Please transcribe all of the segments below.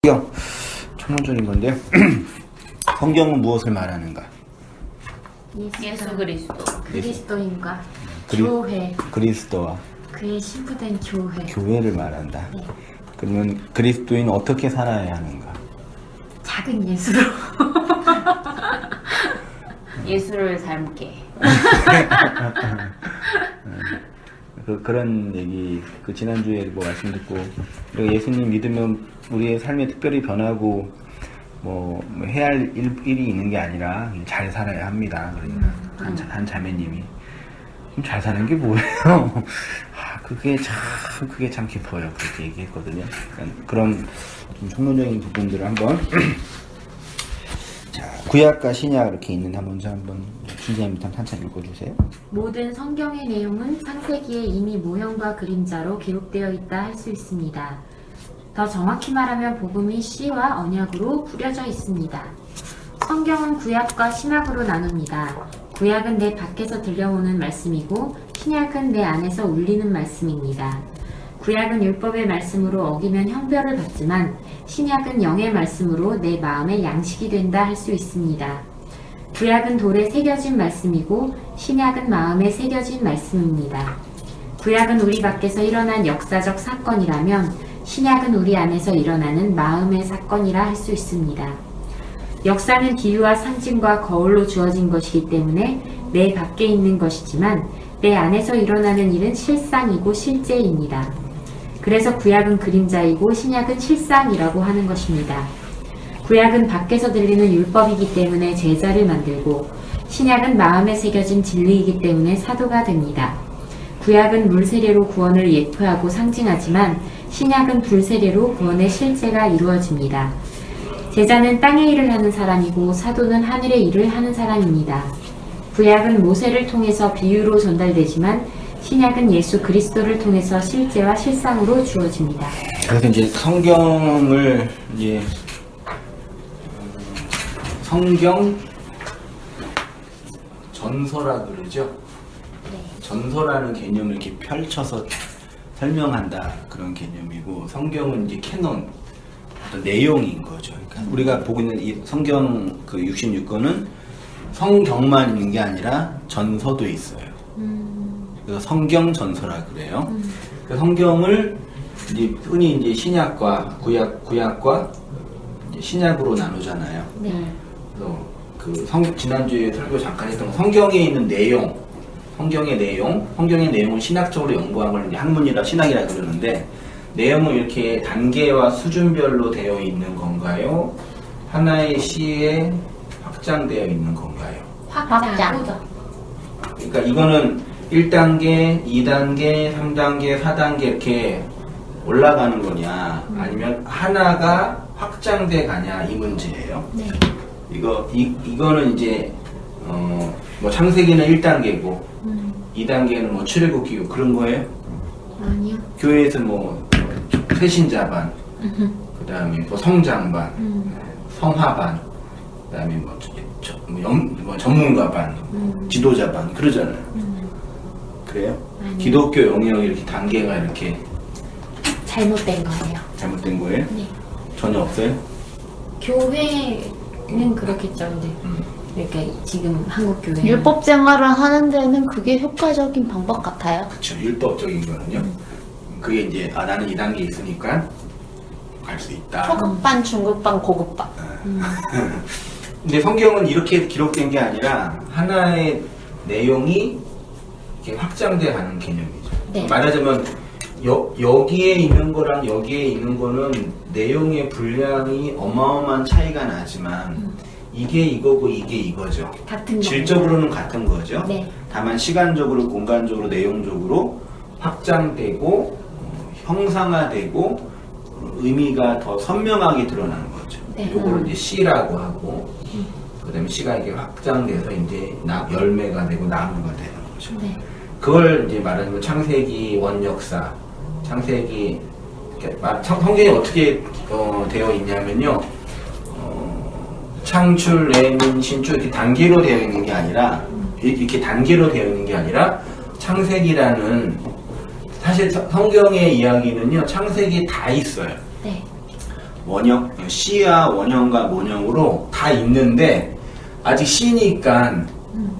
성경, 천문적인 건데요. 성경은 무엇을 말하는가? 예수 그리스도. 그리스도인과 교회, 그리스도와 그의 신부된 교회. 교회를 말한다. 네. 그러면 그리스도인은 어떻게 살아야 하는가? 작은 예수로. 예수를 닮게. 그런 얘기, 지난주에 뭐 말씀 듣고, 우리가 예수님 믿으면 우리의 삶이 특별히 변하고, 해야 할 일이 있는 게 아니라 잘 살아야 합니다. 그러니까 한 자매님이 잘 사는 게 뭐예요? 그게 참 깊어요. 그렇게 얘기했거든요. 그러니까 그런 좀 총론적인 부분들을 한번 자, 구약과 신약 이렇게 있는 먼저 한번 신자님부터 한참 읽어주세요. 모든 성경의 내용은 창세기에 이미 모형과 그림자로 기록되어 있다 할 수 있습니다. 더 정확히 말하면 복음이 씨와 언약으로 뿌려져 있습니다. 성경은 구약과 신약으로 나눕니다. 구약은 내 밖에서 들려오는 말씀이고 신약은 내 안에서 울리는 말씀입니다. 구약은 율법의 말씀으로 어기면 형벌을 받지만 신약은 영의 말씀으로 내 마음의 양식이 된다 할 수 있습니다. 구약은 돌에 새겨진 말씀이고 신약은 마음에 새겨진 말씀입니다. 구약은 우리 밖에서 일어난 역사적 사건이라면 신약은 우리 안에서 일어나는 마음의 사건이라 할 수 있습니다. 역사는 비유와 상징과 거울로 주어진 것이기 때문에 내 밖에 있는 것이지만 내 안에서 일어나는 일은 실상이고 실제입니다. 그래서 구약은 그림자이고 신약은 실상이라고 하는 것입니다. 구약은 밖에서 들리는 율법이기 때문에 제자를 만들고 신약은 마음에 새겨진 진리이기 때문에 사도가 됩니다. 구약은 물 세례로 구원을 예표하고 상징하지만 신약은 불 세례로 구원의 실제가 이루어집니다. 제자는 땅의 일을 하는 사람이고 사도는 하늘의 일을 하는 사람입니다. 구약은 모세를 통해서 비유로 전달되지만 신약은 예수 그리스도를 통해서 실제와 실상으로 주어집니다. 그래서 이제 성경을 성경 전서라 그러죠. 전서라는 개념을 이렇게 펼쳐서 설명한다 그런 개념이고, 성경은 이제 캐논, 어떤 내용인 거죠. 그러니까 우리가 보고 있는 이 성경 66권은 성경만 있는 게 아니라 전서도 있어요. 그래서 성경 전서라 그래요. 그 성경을 이제 흔히 이제 신약과 구약과 이제 신약으로 나누잖아요. 네. 그래서 지난주에 설교 잠깐 했던 성경에 있는 내용, 성경의 내용을 신학적으로 연구한 걸 이제 학문이라 신학이라 그러는데, 내용은 이렇게 단계와 수준별로 되어 있는 건가요? 하나의 시에 확장되어 있는 건가요? 확장. 그러니까 이거는 1단계, 2단계, 3단계, 4단계 이렇게 올라가는 거냐, 아니면 하나가 확장돼 가냐, 이 문제예요. 네. 이거는 이제 창세기는 1단계고 2단계는 출애굽기고 그런 거예요? 아니요. 교회에서 새신자반, 그 다음에 성장반, 성화반, 그 다음에 전문가반, 지도자반 그러잖아요. 그래요? 아니요. 기독교 영역이 이렇게 단계가 이렇게 잘못된 거예요. 잘못된 거예요? 네. 전혀 없어요? 교회는 그렇겠죠. 근데 그러니까 지금 한국 교회 율법 생활을 하는 데는 그게 효과적인 방법 같아요. 그렇죠. 율법적인 거는요. 그게 이제 나는 2단계 있으니까 갈 수 있다. 초급반, 중급반, 고급반. 근데 성경은 이렇게 기록된 게 아니라 하나의 내용이 이렇게 확장돼 가는 개념이죠. 네. 말하자면 여기에 있는 거랑 여기에 있는 거는 내용의 분량이 어마어마한 차이가 나지만 이게 이거고 이게 이거죠. 같은 거. 질적으로는 같은 거죠. 네. 다만 시간적으로, 공간적으로, 내용적으로 확장되고 형상화되고 의미가 더 선명하게 드러나는 거죠. 네. 요거를 이제 씨라고 하고, 그다음에 씨가 이게 확장돼서 이제 열매가 되고 나무가 되는 거죠. 네. 그걸 이제 말하자면 창세기 원역사, 성경이 어떻게 되어 있냐면요. 창출, 내민, 신출 이렇게 단계로 되어 있는 게 아니라, 이렇게 단계로 되어 있는 게 아니라 창세기라는, 사실 성경의 이야기는요, 창세기에 다 있어요. 네. 원형, 시와 원형과 모형으로 다 있는데 아직 시니까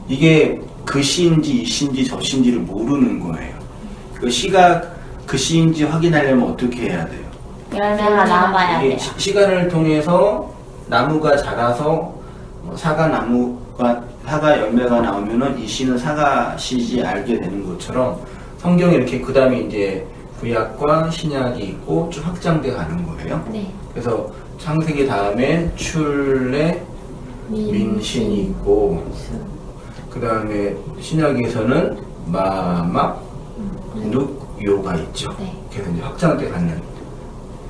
이게 그 시인지 이 시인지 저 시인지를 모르는 거예요. 그 시가 그 시인지 확인하려면 어떻게 해야 돼요? 열매가 나와야 이게 돼요. 시간을 통해서 나무가 자라서 사과 열매가 나오면은 이 씨는 사과 씨지 알게 되는 것처럼 성경에 이렇게 그 다음에 이제 구약과 신약이 있고 쭉 확장돼 가는 거예요. 네. 그래서 창세기 다음에 출래 민신이 있고 그 다음에 신약에서는 마막 눅요가 있죠. 네. 그래서 이제 확장돼 가는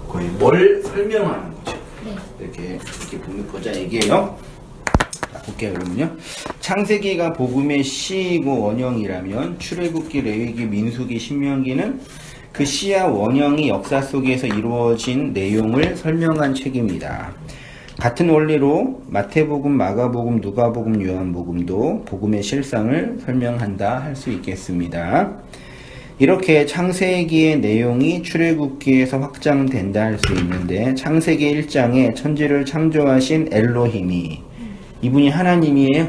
거의 뭘 설명하는 거죠. 네. 이렇게 보자 얘기예요. 자, 볼게요. 그러면요. 창세기가 복음의 시이고 원형이라면 출애굽기, 레위기, 민수기, 신명기는 그 시와 원형이 역사 속에서 이루어진 내용을 설명한 책입니다. 같은 원리로 마태복음, 마가복음, 누가복음, 요한복음도 복음의 실상을 설명한다 할 수 있겠습니다. 이렇게 창세기의 내용이 출애굽기에서 확장된다 할 수 있는데 창세기 1장에 천지를 창조하신 엘로힘이 이분이 하나님이에요.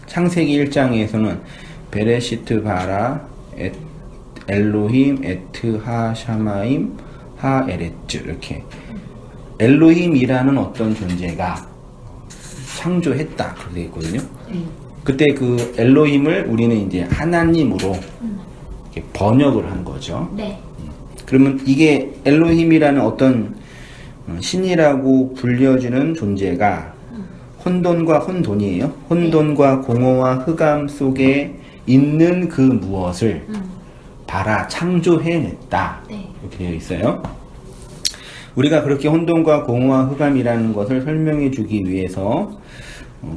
창세기 1장에서는 베레시트 바라 엘로힘 에트 하 샤마임 하 에레츠 이렇게 엘로힘이라는 어떤 존재가 창조했다 그렇게 되어 있거든요. 그때 그 엘로힘을 우리는 이제 하나님으로 이렇게 번역을 한 거죠. 네. 그러면 이게 엘로힘이라는 어떤 신이라고 불려지는 존재가 혼돈과 혼돈이에요. 혼돈과 공허와 흑암 속에 있는 그 무엇을 바라 창조해냈다. 네. 이렇게 되어 있어요. 우리가 그렇게 혼돈과 공허와 흑암이라는 것을 설명해 주기 위해서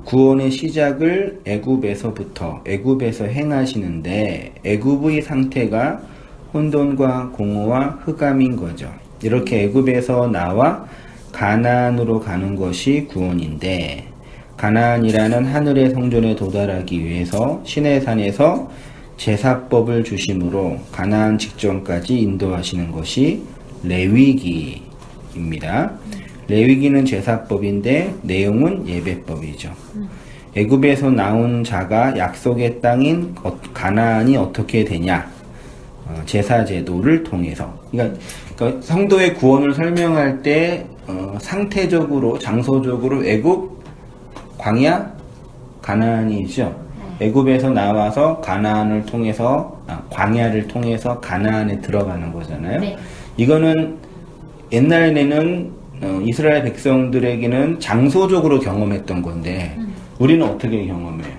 구원의 시작을 애굽에서 행하시는데 애굽의 상태가 혼돈과 공허와 흑암인 거죠. 이렇게 애굽에서 나와 가나안으로 가는 것이 구원인데 가나안이라는 하늘의 성전에 도달하기 위해서 시내산에서 제사법을 주심으로 가나안 직전까지 인도하시는 것이 레위기입니다. 레위기는 제사법인데 내용은 예배법이죠. 애굽에서 나온 자가 약속의 땅인 가나안이 어떻게 되냐? 제사 제도를 통해서. 그러니까 성도의 구원을 설명할 때 상태적으로 장소적으로 애굽, 광야, 가나안이죠. 애굽에서 나와서 가나안을 통해서 광야를 통해서 가나안에 들어가는 거잖아요. 네. 이거는 옛날에는 이스라엘 백성들에게는 장소적으로 경험했던 건데 우리는 어떻게 경험해요?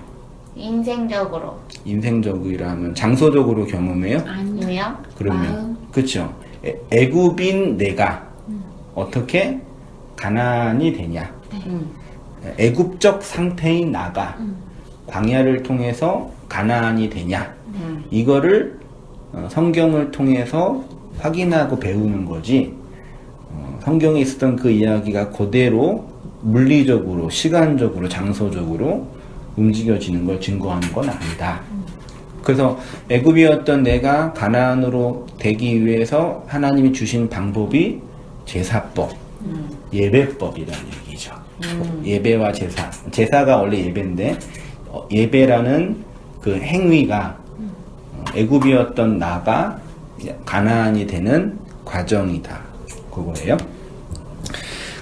인생적으로. 인생적으로 하면 장소적으로 경험해요? 아니요. 그러면 그렇죠. 애굽인 내가 어떻게 가나안이 되냐? 애굽적 상태인 나가 광야를 통해서 가나안이 되냐? 이거를 성경을 통해서 확인하고 배우는 거지. 성경에 있었던 그 이야기가 그대로 물리적으로, 시간적으로, 장소적으로 움직여지는 걸 증거하는 건 아니다. 그래서 애굽이었던 내가 가나안으로 되기 위해서 하나님이 주신 방법이 제사법, 예배법이라는 얘기죠. 예배와 제사. 제사가 원래 예배인데 예배라는 그 행위가 애굽이었던 나가 가나안이 되는 과정이다. 그거예요.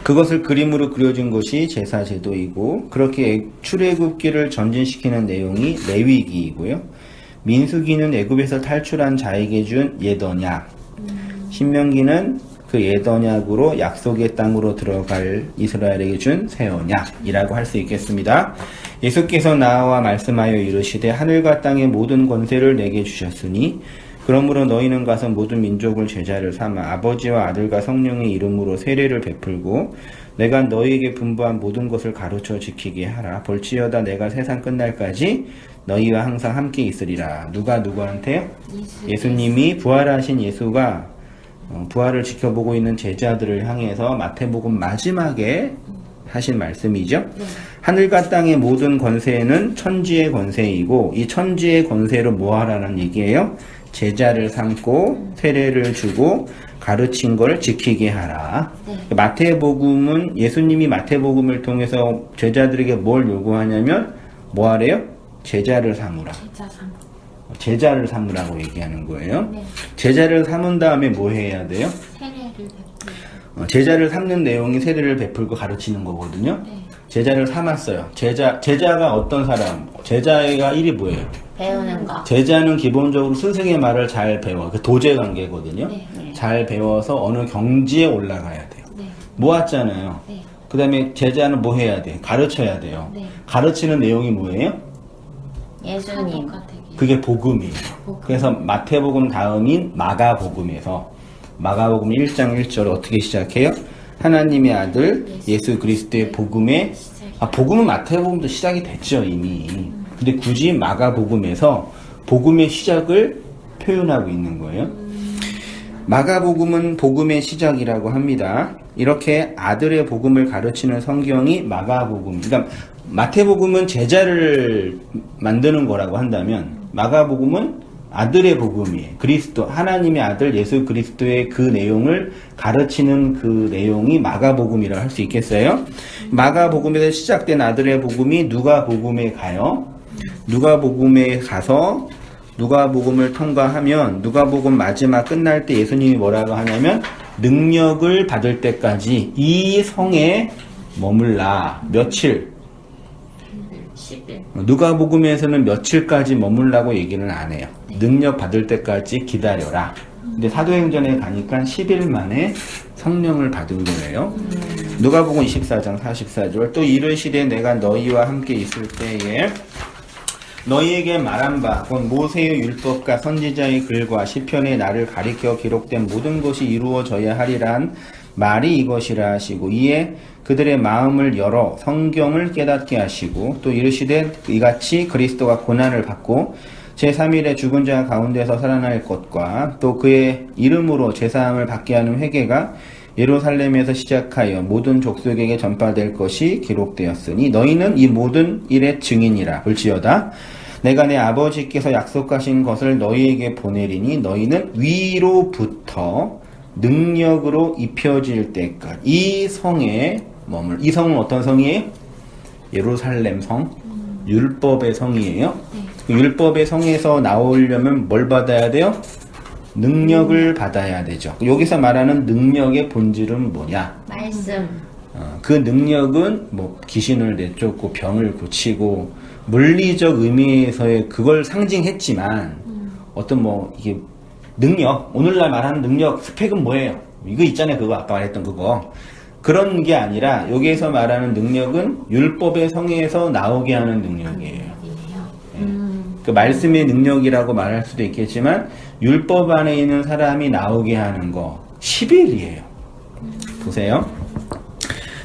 그것을 그림으로 그려준 것이 제사 제도이고 그렇게 출애굽기를 전진시키는 내용이 레위기이고요. 민수기는 애굽에서 탈출한 자에게 준 옛언약. 신명기는 그 옛언약으로 약속의 땅으로 들어갈 이스라엘에게 준 새 언약이라고 할 수 있겠습니다. 예수께서 나와 말씀하여 이르시되 하늘과 땅의 모든 권세를 내게 주셨으니 그러므로 너희는 가서 모든 민족을 제자를 삼아 아버지와 아들과 성령의 이름으로 세례를 베풀고 내가 너희에게 분부한 모든 것을 가르쳐 지키게 하라. 볼지어다 내가 세상 끝날까지 너희와 항상 함께 있으리라. 누가 누구한테요? 예수님이 부활하신 예수가 부활을 지켜보고 있는 제자들을 향해서 마태복음 마지막에 하신 말씀이죠. 하늘과 땅의 모든 권세는 천지의 권세이고 이 천지의 권세로 뭐 하라는 얘기예요? 제자를 삼고 세례를 주고 가르친 걸 지키게 하라. 네. 마태복음은 예수님이 마태복음을 통해서 제자들에게 뭘 요구하냐면 뭐 하래요? 제자를 삼으라. 제자상. 제자를 삼으라고 얘기하는 거예요. 네. 제자를 삼은 다음에 뭐 해야 돼요? 세례를 베풀고. 제자를 삼는 내용이 세례를 베풀고 가르치는 거거든요. 네. 제자를 삼았어요. 제자가 어떤 사람? 제자가 일이 뭐예요? 배우는 거. 제자는 기본적으로 스승의 말을 잘 배워. 그 도제 관계거든요. 네. 잘 배워서 어느 경지에 올라가야 돼요. 네. 모았잖아요. 네. 그 다음에 제자는 뭐 해야 돼? 가르쳐야 돼요. 네. 가르치는 내용이 뭐예요? 예수님. 사도가 그게 복음이에요. 복음. 그래서 마태복음 다음인 마가복음에서 마가복음 1장 1절 어떻게 시작해요? 하나님의 아들 예수 그리스도의 복음의 복음은 마태복음도 시작이 됐죠 이미. 근데 굳이 마가복음에서 복음의 시작을 표현하고 있는 거예요. 마가복음은 복음의 시작이라고 합니다. 이렇게 아들의 복음을 가르치는 성경이 마가복음. 그러니까 마태복음은 제자를 만드는 거라고 한다면 마가복음은 아들의 복음이에요. 그리스도 하나님의 아들 예수 그리스도의 그 내용을 가르치는 그 내용이 마가복음이라고 할 수 있겠어요? 마가복음에서 시작된 아들의 복음이 누가복음에 가요. 누가복음에 가서 누가복음을 통과하면 누가복음 마지막 끝날 때 예수님이 뭐라고 하냐면 능력을 받을 때까지 이 성에 머물라. 며칠? 10일. 누가복음에서는 며칠까지 머물라고 얘기는 안 해요. 능력 받을 때까지 기다려라. 근데 사도행전에 가니까 10일 만에 성령을 받은 거예요. 누가복음 24장 44절 또 이르시되 내가 너희와 함께 있을 때에 너희에게 말한 바 곧 모세의 율법과 선지자의 글과 시편의 나를 가리켜 기록된 모든 것이 이루어져야 하리란 말이 이것이라 하시고 이에 그들의 마음을 열어 성경을 깨닫게 하시고 또 이르시되 이같이 그리스도가 고난을 받고 제3일에 죽은 자 가운데서 살아날 것과 또 그의 이름으로 제사함을 받게 하는 회개가 예루살렘에서 시작하여 모든 족속에게 전파될 것이 기록되었으니 너희는 이 모든 일의 증인이라. 볼지어다 내가 내 아버지께서 약속하신 것을 너희에게 보내리니 너희는 위로부터 능력으로 입혀질 때까지 이 성에 머물. 이 성은 어떤 성이에요? 예루살렘 성, 율법의 성이에요. 그 율법의 성에서 나오려면 뭘 받아야 돼요? 능력을 받아야 되죠. 여기서 말하는 능력의 본질은 뭐냐? 말씀. 그 능력은 뭐 귀신을 내쫓고 병을 고치고 물리적 의미에서의 그걸 상징했지만 어떤 뭐 이게 능력, 오늘날 말하는 능력 스펙은 뭐예요? 이거 있잖아요. 그거 아까 말했던 그거. 그런 게 아니라 여기에서 말하는 능력은 율법의 성에서 나오게 하는 능력이에요. 그 말씀의 능력이라고 말할 수도 있겠지만 율법 안에 있는 사람이 나오게 하는 거 10일이에요. 보세요.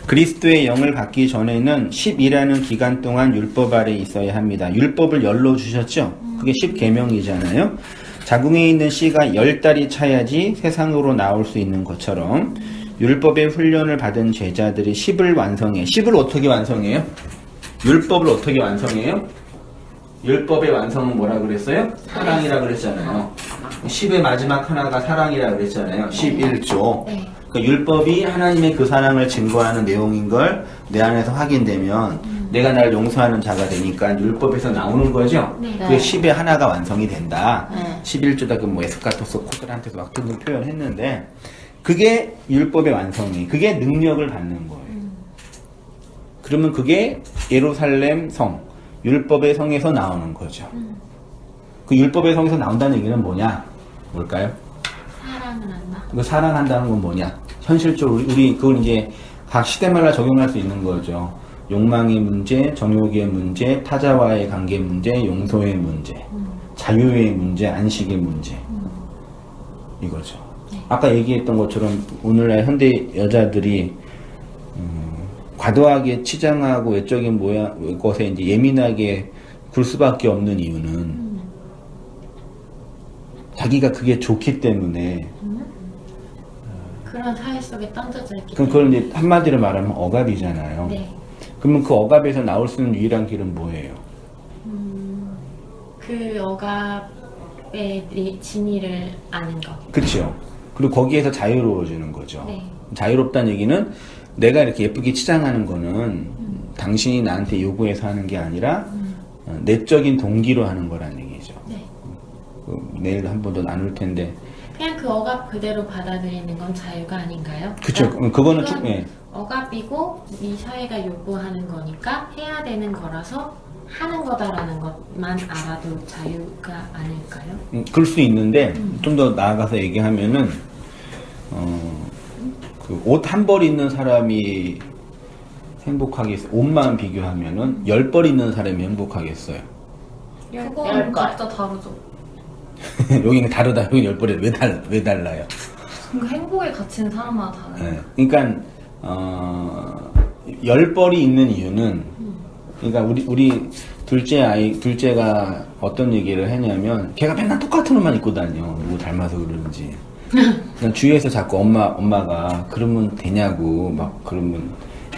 그리스도의 영을 받기 전에는 10이라는 기간 동안 율법 아래 있어야 합니다. 율법을 열로 주셨죠? 그게 10계명이잖아요. 자궁에 있는 씨가 10달이 차야지 세상으로 나올 수 있는 것처럼 율법의 훈련을 받은 제자들이 10을 완성해. 10을 어떻게 완성해요? 율법을 어떻게 완성해요? 율법의 완성은 뭐라 그랬어요? 사랑이라 그랬잖아요. 10의 마지막 하나가 사랑이라 그랬잖아요. 11조. 네. 그러니까 율법이 하나님의 그 사랑을 증거하는 내용인 걸 내 안에서 확인되면 내가 나를 용서하는 자가 되니까 율법에서 나오는 거죠. 네. 그게 10의 하나가 완성이 된다. 네. 11조다 그 뭐 에스카토스 코들한테서 막 등등 표현했는데 그게 율법의 완성이 그게 능력을 받는 거예요. 그러면 그게 예루살렘 성 율법의 성에서 나오는 거죠. 그 율법의 성에서 나온다는 얘기는 뭐냐? 뭘까요? 사랑은 한다. 그 사랑한다는 건 뭐냐? 현실적으로 우리 그걸 이제 각 시대마다 적용할 수 있는 거죠. 욕망의 문제, 정욕의 문제, 타자와의 관계 문제, 용서의 문제, 자유의 문제, 안식의 문제. 이거죠. 아까 얘기했던 것처럼 오늘날 현대 여자들이 과도하게 치장하고 외적인 것에 이제 예민하게 굴 수밖에 없는 이유는 자기가 그게 좋기 때문에 그런 사회 속에 던져져 있기 그럼 그걸 이제 한마디로 말하면 억압이잖아요. 네. 그러면 그 억압에서 나올 수 있는 유일한 길은 뭐예요? 그 억압의 진위를 아는 것. 그렇죠. 그리고 거기에서 자유로워지는 거죠. 네. 자유롭다는 얘기는 내가 이렇게 예쁘게 치장하는 거는 당신이 나한테 요구해서 하는 게 아니라 내적인 동기로 하는 거라는 얘기죠. 네. 내일 한 번 더 나눌 텐데. 그냥 그 억압 그대로 받아들이는 건 자유가 아닌가요? 그쵸. 그러니까 그거는 이건 예. 억압이고 이 사회가 요구하는 거니까 해야 되는 거라서 하는 거다라는 것만 알아도 자유가 아닐까요? 그럴 수 있는데 좀 더 나아가서 얘기하면은 그 옷 한 벌 입는 사람이 행복하겠어. 옷만 비교하면은 10벌 입는 사람이 행복하겠어요. 그거는 각자 다르죠. 여기는 다르다. 여기 10벌이 왜 달라요? 그러니까 행복의 가치는 사람마다 달라요. 네. 그러니까 10벌이 있는 이유는 그러니까 우리 둘째가 어떤 얘기를 했냐면 걔가 맨날 똑같은 옷만 입고 다녀. 누구 닮아서 그러는지. 그냥 주위에서 자꾸 엄마가 그러면 되냐고 막 그러면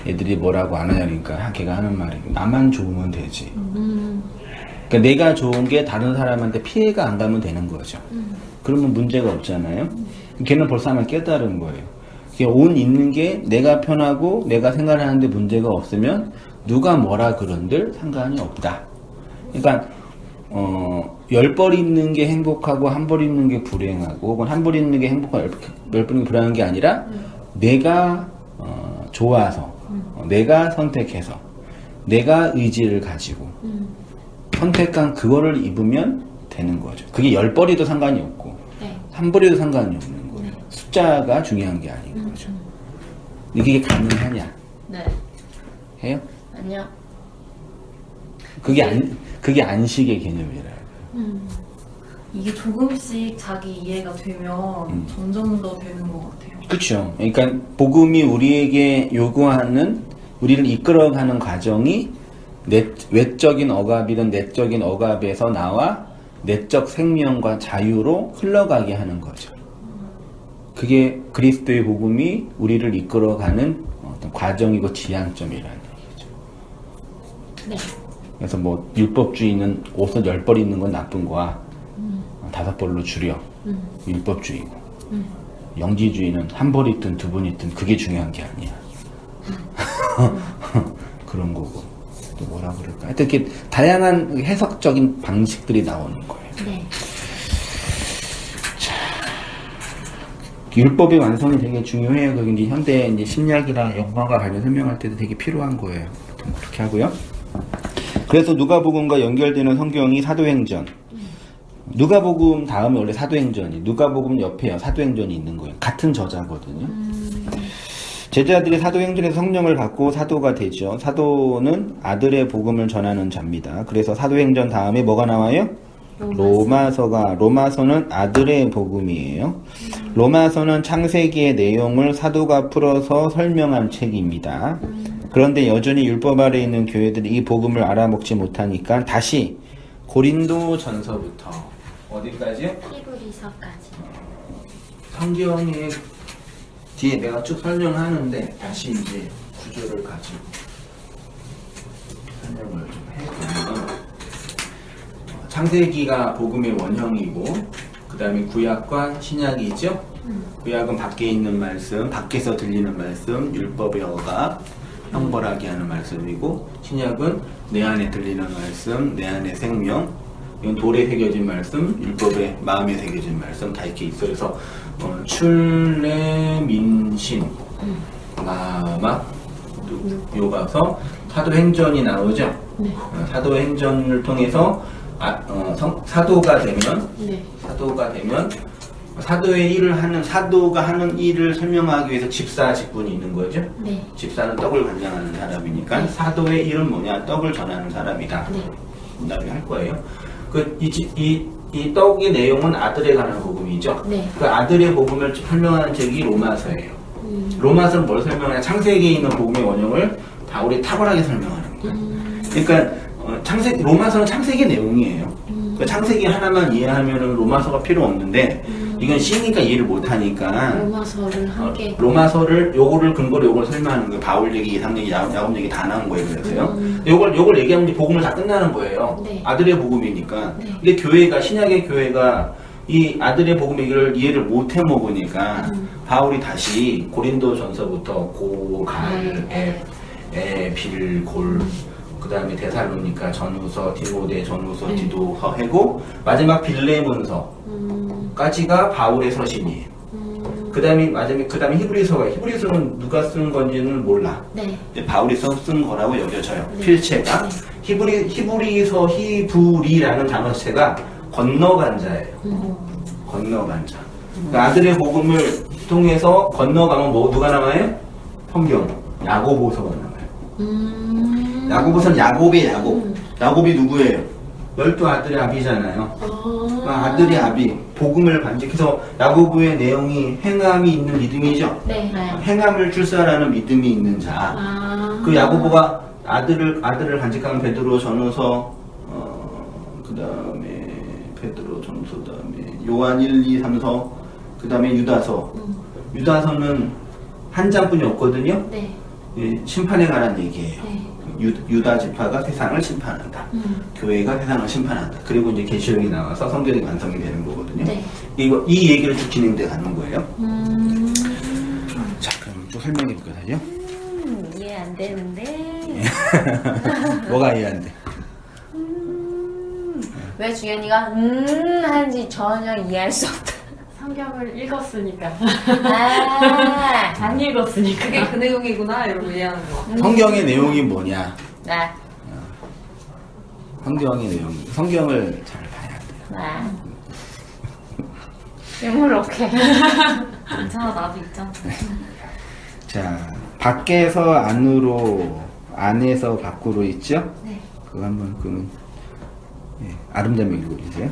애들이 뭐라고 안 하냐니까 걔가 하는 말이 나만 좋으면 되지. 그러니까 내가 좋은 게 다른 사람한테 피해가 안 가면 되는 거죠. 그러면 문제가 없잖아요. 걔는 벌써 하나 깨달은 거예요. 옷 입는 게 내가 편하고 내가 생활하는데 문제가 없으면 누가 뭐라 그런들 상관이 없다. 그러니까 10벌 입는 게 행복하고 한 벌 입는 게 불행하고 혹은 한 벌 입는 게 행복하고 10벌 입는 게 불행한 게 아니라 내가 좋아서 내가 선택해서 내가 의지를 가지고 선택한 그거를 입으면 되는 거죠. 그게 10벌이도 상관이 없고 네. 한 벌이도 상관이 없는 거예요. 숫자가 중요한 게 아닌 거죠. 이게 가능하냐? 네. 해요? 아니요. 그게 안식의 개념이라요. 이게 조금씩 자기 이해가 되면 점점 더 되는 것 같아요. 그렇죠. 그러니까 복음이 우리에게 요구하는 우리를 이끌어가는 과정이 외적인 억압이든 내적인 억압에서 나와 내적 생명과 자유로 흘러가게 하는 거죠. 그게 그리스도의 복음이 우리를 이끌어가는 어떤 과정이고 지향점이라는 얘기죠. 네. 그래서 뭐 율법주의는 옷을 10벌 입는 건 나쁜 거야. 5벌로 줄여. 율법주의고. 영지주의는 한 벌 있든 2번 있든 그게 중요한 게 아니야. 그런 거고. 또 뭐라 그럴까. 하여튼 이렇게 다양한 해석적인 방식들이 나오는 거예요. 네. 율법의 완성이 되게 중요해요. 그게 이제 현대 이제 심리학이랑 영광과 관련 설명할 때도 되게 필요한 거예요. 그렇게 하고요. 그래서 누가복음과 연결되는 성경이 사도행전. 누가복음 다음에 원래 사도행전이, 누가복음 옆에 사도행전이 있는 거예요. 같은 저자거든요. 제자들이 사도행전에서 성령을 받고 사도가 되죠. 사도는 아들의 복음을 전하는 자입니다. 그래서 사도행전 다음에 뭐가 나와요? 로마서는 아들의 복음이에요. 로마서는 창세기의 내용을 사도가 풀어서 설명한 책입니다. 그런데 여전히 율법 아래 있는 교회들이 이 복음을 알아먹지 못하니까 다시 고린도 전서부터 어디까지요? 히브리서까지. 성경의 뒤에 내가 쭉 설명하는데 다시 이제 구조를 가지고 설명을 좀 해보면 창세기가 복음의 원형이고 그 다음에 구약과 신약이죠. 구약은 밖에 있는 말씀, 밖에서 들리는 말씀, 율법의 억압, 형벌하게 하는 말씀이고 신약은 내 안에 들리는 말씀, 내 안에 생명, 이건 돌에 새겨진 말씀, 율법의 마음에 새겨진 말씀 다 이렇게 있어요. 그래서 출애민신, 마막, 요가서, 사도행전이 나오죠. 네. 사도행전을 통해서 사도가 되면 네. 사도의 일을 하는 사도가 하는 일을 설명하기 위해서 집사 직분이 있는 거죠. 네. 집사는 떡을 관장하는 사람이니까 네. 사도의 일은 뭐냐? 떡을 전하는 사람이다. 네. 그다음에 할 거예요. 이 떡의 내용은 아들에 관한 복음이죠. 네. 그 아들의 복음을 설명하는 책이 로마서예요. 로마서는 뭘 설명하냐? 창세기에 있는 복음의 원형을 바울이 탁월하게 설명하는 거예요. 그러니까 로마서는 창세기 내용이에요. 그 창세기 하나만 이해하면 로마서가 필요 없는데 이건 C니까 이해를 못하니까 로마서를 함께. 로마서를 요거를 근거로 요걸 설명하는 거예요. 바울 얘기, 이상 얘기, 야곱 얘기 다 나온 거예요. 그래서요. 요걸 얘기하면 이제 복음을 다 끝나는 거예요. 네. 아들의 복음이니까. 네. 근데 교회가 신약의 교회가 이 아들의 복음 얘기를 이해를 못 해 먹으니까 바울이 다시 고린도 전서부터 고갈, 빌, 골, 그 다음에 데살로니가 전후서, 디모데 전후서, 디도서 해고 마지막 빌레몬서까지가 바울의 서신이에요. 그 다음에 히브리서는 누가 쓴 건지는 몰라. 네. 이제 바울이 쓴 거라고 여겨져요. 필체가 히브리서 히브리라는 단어 자체가 건너간 자예요. 건너간 자. 그러니까 아들의 복음을 통해서 건너가면 누가 남아요? 성경. 야고보서가 남아요. 야고보서는 야곱의 야곱. 야곱이 누구예요? 12아들의 아비잖아요. 아들의 아비. 복음을 반직해서 야고보의 내용이 행함이 있는 믿음이죠. 네. 행함을 출사하라는 믿음이 있는 자. 그 야고보가 아들을 간직한 베드로 전후서, 그 다음에 베드로 전후서, 그 다음에 요한 1, 2, 3서, 그 다음에 유다서. 유다서는 한 장뿐이 없거든요. 네. 심판에 관한 얘기예요. 네. 유다 지파가 세상을 심판한다. 교회가 세상을 심판한다. 그리고 이제 계시록이 나와서 성경이 완성이 되는 거거든요. 네. 이 얘기를 쭉 진행돼 가는 거예요. 자, 그럼 또 설명해 볼까요, 다시요? 이해 안 되는데. 뭐가 이해 안 돼? 왜 주연이가 하는지 전혀 이해할 수 없다. 성경을 읽었으니까. 아, 안 읽었으니까. 그게 그 내용이구나 이러고 이해하는 거. 성경의 내용이 뭐냐? 나, 성경의 내용. 성경을 잘 봐야 돼요. 나. 시무룩해. 괜찮아, 나도 있잖아. 자, 밖에서 안으로, 안에서 밖으로 있죠? 네. 그거 한번 그러면 아름다운 읽어주세요.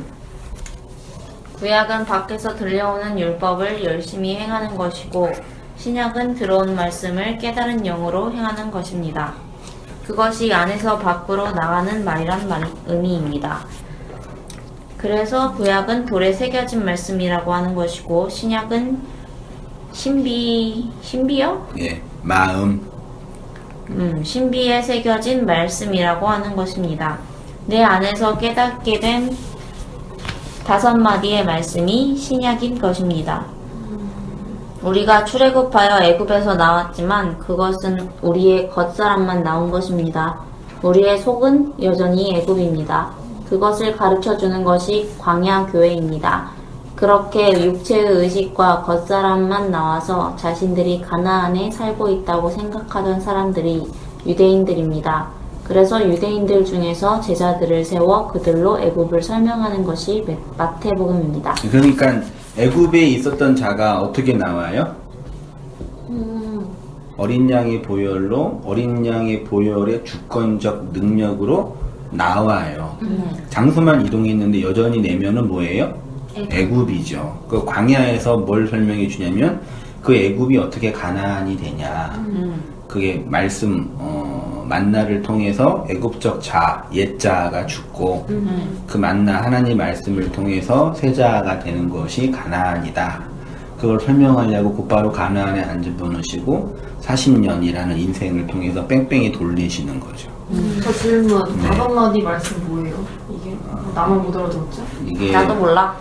구약은 밖에서 들려오는 율법을 열심히 행하는 것이고 신약은 들어온 말씀을 깨달은 영으로 행하는 것입니다. 그것이 안에서 밖으로 나가는 말이란 의미입니다. 그래서 구약은 돌에 새겨진 말씀이라고 하는 것이고 신약은 신비요? 예, 마음. 신비에 새겨진 말씀이라고 하는 것입니다. 내 안에서 깨닫게 된 5마디의 말씀이 신약인 것입니다. 우리가 출애굽하여 애굽에서 나왔지만 그것은 우리의 겉사람만 나온 것입니다. 우리의 속은 여전히 애굽입니다. 그것을 가르쳐주는 것이 광야 교회입니다. 그렇게 육체의 의식과 겉사람만 나와서 자신들이 가나안에 살고 있다고 생각하던 사람들이 유대인들입니다. 그래서 유대인들 중에서 제자들을 세워 그들로 애굽을 설명하는 것이 마태복음입니다. 그러니까 애굽에 있었던 자가 어떻게 나와요? 어린 양의 보혈로 어린 양의 보혈의 주권적 능력으로 나와요. 장소만 이동했는데 여전히 내면은 뭐예요? 애굽이죠. 그 광야에서 뭘 설명해 주냐면 그 애굽이 어떻게 가나안이 되냐. 그게 말씀 만나를 통해서 애굽적 자, 옛자가 죽고 그 만나 하나님 말씀을 통해서 새자가 되는 것이 가나안이다. 그걸 설명하려고 곧바로 가나안에 앉아보시고 40년이라는 인생을 통해서 뺑뺑이 돌리시는 거죠. 저 질문, 5마디 말씀 뭐예요? 이게? 나만 못 알아들었죠? 이게 나도 몰라.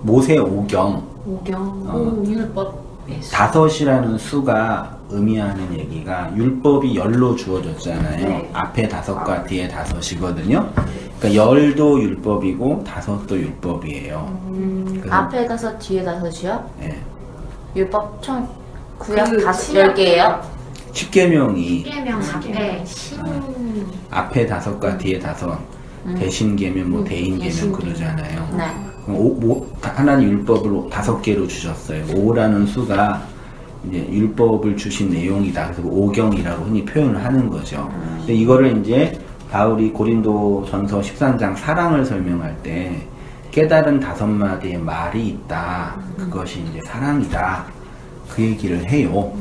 모세 오경 오경, 율법. 5이라는 수가 의미하는 얘기가 율법이 열로 주어졌잖아요. 네. 앞에 5과 뒤에 5이거든요. 그러니까 열도 율법이고 5도 율법이에요. 그래서, 앞에 5, 뒤에 5이요? 예. 율법 총 구약 그 10개예요? 10계명이 십계명 앞에 앞에 5과 뒤에 5 대신계명, 뭐 대인계명 그러잖아요. 네. 그럼 하나님 율법을 5개로 주셨어요. 5라는 수가 이제 율법을 주신 내용이다. 그래서 오경이라고 흔히 표현을 하는 거죠. 근데 이거를 이제 바울이 고린도 전서 13장 사랑을 설명할 때 깨달은 5마디의 말이 있다. 그것이 이제 사랑이다. 그 얘기를 해요.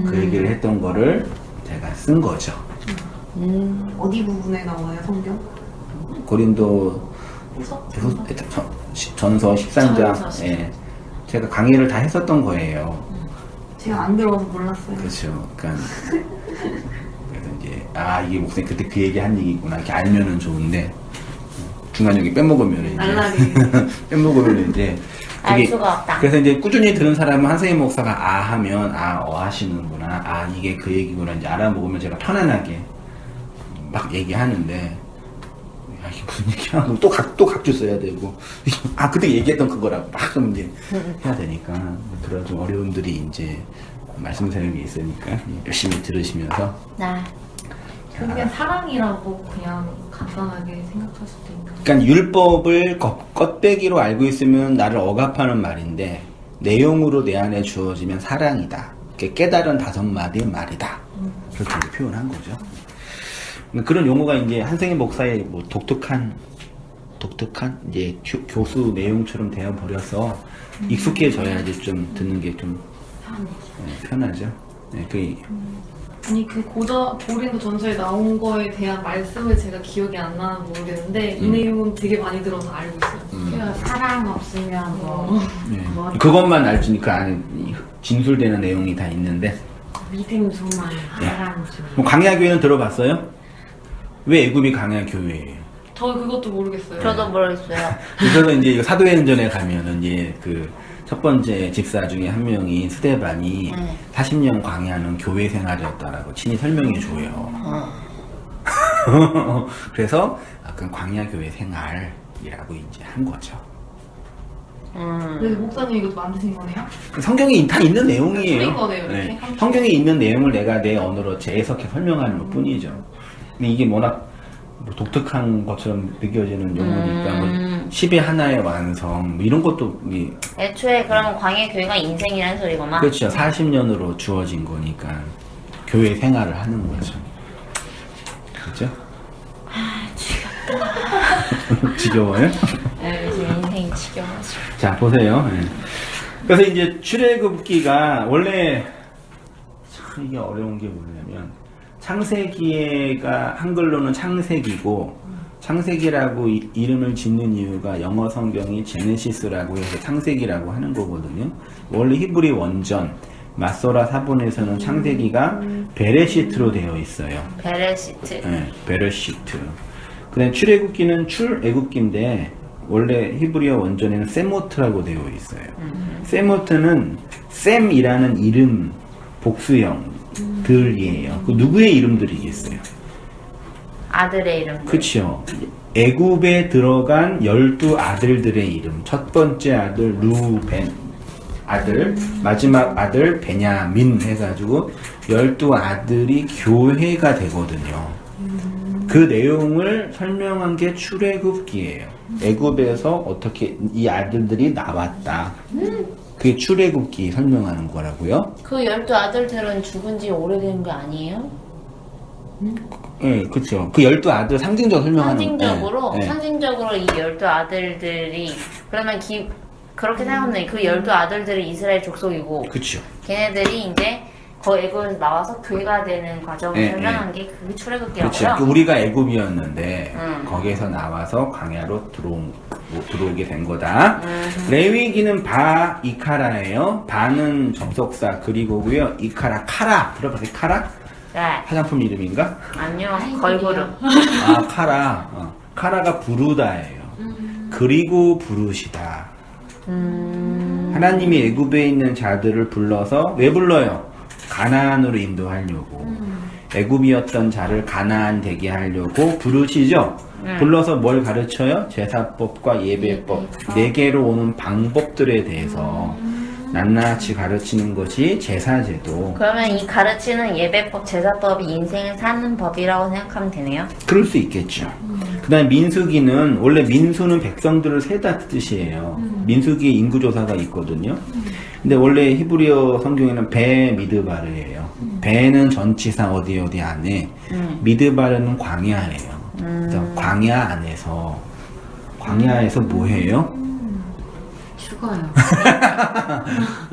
그 얘기를 했던 거를 제가 쓴 거죠. 어디 부분에 나와요, 성경? 고린도 전서 13장. 예. 제가 강의를 다 했었던 거예요. 제가 안 들어서 몰랐어요. 그렇죠. 그러니까 그래서 이제 이게 목사님 그때 그 얘기 한 얘기구나 이렇게 알면은 좋은데 중간 여기 빼먹으면 이제 날라리. 빼먹으면 이제 알 되게- 수가 없다. 그래서 이제 꾸준히 들은 사람은 한승희 목사가 아 하면 하시는구나, 아 이게 그 얘기구나 이제 알아먹으면 제가 편안하게 막 얘기하는데, 야 이게 무슨 얘기야? 또 각주 써야 되고, 아 그때 얘기했던 그거라고 막 좀 이제 해야 되니까 그런 좀 어려움들이 이제 말씀 사역이 있으니까 열심히 들으시면서. 나 그게 사랑이라고 그냥 간단하게 생각할 수도 있나. 그러니까 율법을 껍데기로 알고 있으면 나를 억압하는 말인데 내용으로 내 안에 주어지면 사랑이다. 깨달은 5마디의 말이다. 그렇게 이제 표현한 거죠. 그런 용어가 이제 한승희 목사의 뭐 독특한 이제 교수 내용처럼 되어 버려서 익숙해져야지 좀 듣는 게 좀 편하죠. 네, 아니 그 고린도 전서에 나온 거에 대한 말씀을 제가 기억이 안 나는 모르겠는데 이 내용은 되게 많이 들어서 알고 있어요. 그래서 사랑 없으면 뭐 네. 그것만 알지 그 안에 진술되는 내용이 다 있는데. 믿음, 소망, 사랑, 뭐 광야교회는 들어봤어요? 왜 애굽이 광야교회예요? 저 그것도 모르겠어요. 저도 모르겠어요. 그래서 이제 사도행전에 가면은 이제 그 첫 번째 집사 중에 한 명인 스데반이 40년 광야는 교회 생활이었다라고 친히 설명해 줘요. 그래서 약간 광야교회 생활이라고 이제 한 거죠. 네, 목사님 이것도 만드신 거네요? 성경에 다 있는 내용이에요. 풀린 거네요, 이렇게? 성경에 있는 내용을 내가 내 언어로 재해석해 설명하는 것 뿐이죠. 근데 이게 워낙 뭐 독특한 것처럼 느껴지는 용어니까 뭐 10의 하나의 완성 뭐 이런 것도 애초에 그러면 광해 교회가 인생이라는 소리구만. 그렇죠. 40년으로 주어진 거니까 교회 생활을 하는 거죠. 그렇죠? 지겨워요? 네, 제 인생이 지겨워가지고. 자 보세요. 예. 그래서 이제 출애굽기가 원래 참 이게 어려운 게 뭐냐면 창세기가 한글로는 창세기고 창세기라고 이름을 짓는 이유가 영어 성경이 제네시스라고 해서 창세기라고 하는 거거든요. 원래 히브리 원전 마소라 사본에서는 창세기가 베레시트로 되어 있어요. 베레시트. 네, 베레시트. 그다음 출애굽기는 출애굽기인데 원래 히브리어 원전에는 세모트라고 되어 있어요. 세모트는 셈이라는 이름 복수형들이에요. 그 누구의 이름들이겠어요? 아들의 이름. 그렇죠. 애굽에 들어간 12아들들의 이름. 첫 번째 아들 루벤 아들, 마지막 아들 베냐민 해가지고 12아들이 교회가 되거든요. 그 내용을 설명한 게 출애굽기예요. 애굽에서 어떻게 이 아들들이 나왔다. 그게 출애굽기 설명하는 거라고요. 그 12아들들은 죽은 지 오래된 게 아니에요? 예, 그렇죠. 그 12아들 상징적으로 설명하는 상징적으로, 예, 예. 상징적으로 이 12아들들이, 그러면 그렇게 생각하면 그 12아들들이 이스라엘 족속이고, 그렇죠. 걔네들이 이제 그 애굽에서 나와서 교회가 되는 과정을 예, 설명한 게 그게 출애굽기라고요. 그렇죠. 우리가 애굽이었는데 거기에서 나와서 광야로 들어오게 된 거다. 레위기는 바 이카라예요. 바는 접속사 그리고고요. 이카라 카라 들어봤어요? 카라? 네. 화장품 이름인가? 아니요, 걸그룹. 아 카라. 카라가 부르다예요. 그리고 부르시다. 하나님이 애굽에 있는 자들을 불러서 왜 불러요? 가나안으로 인도하려고. 애굽이었던 자를 가나안 되게 하려고 부르시죠. 불러서 뭘 가르쳐요? 제사법과 예배법, 내게로 오는 방법들에 대해서 낱낱이 가르치는 것이 제사제도. 그러면 이 가르치는 예배법, 제사법이 인생을 사는 법이라고 생각하면 되네요. 그럴 수 있겠죠. 그 다음에 민수기는, 원래 민수는 백성들을 세다 뜻이에요. 민수기에 인구조사가 있거든요. 근데 원래 히브리어 성경에는 베 미드바르예요. 베는 전치사 어디 안에, 미드바르는 광야예요. 그래서 광야에서 뭐해요? 죽어요.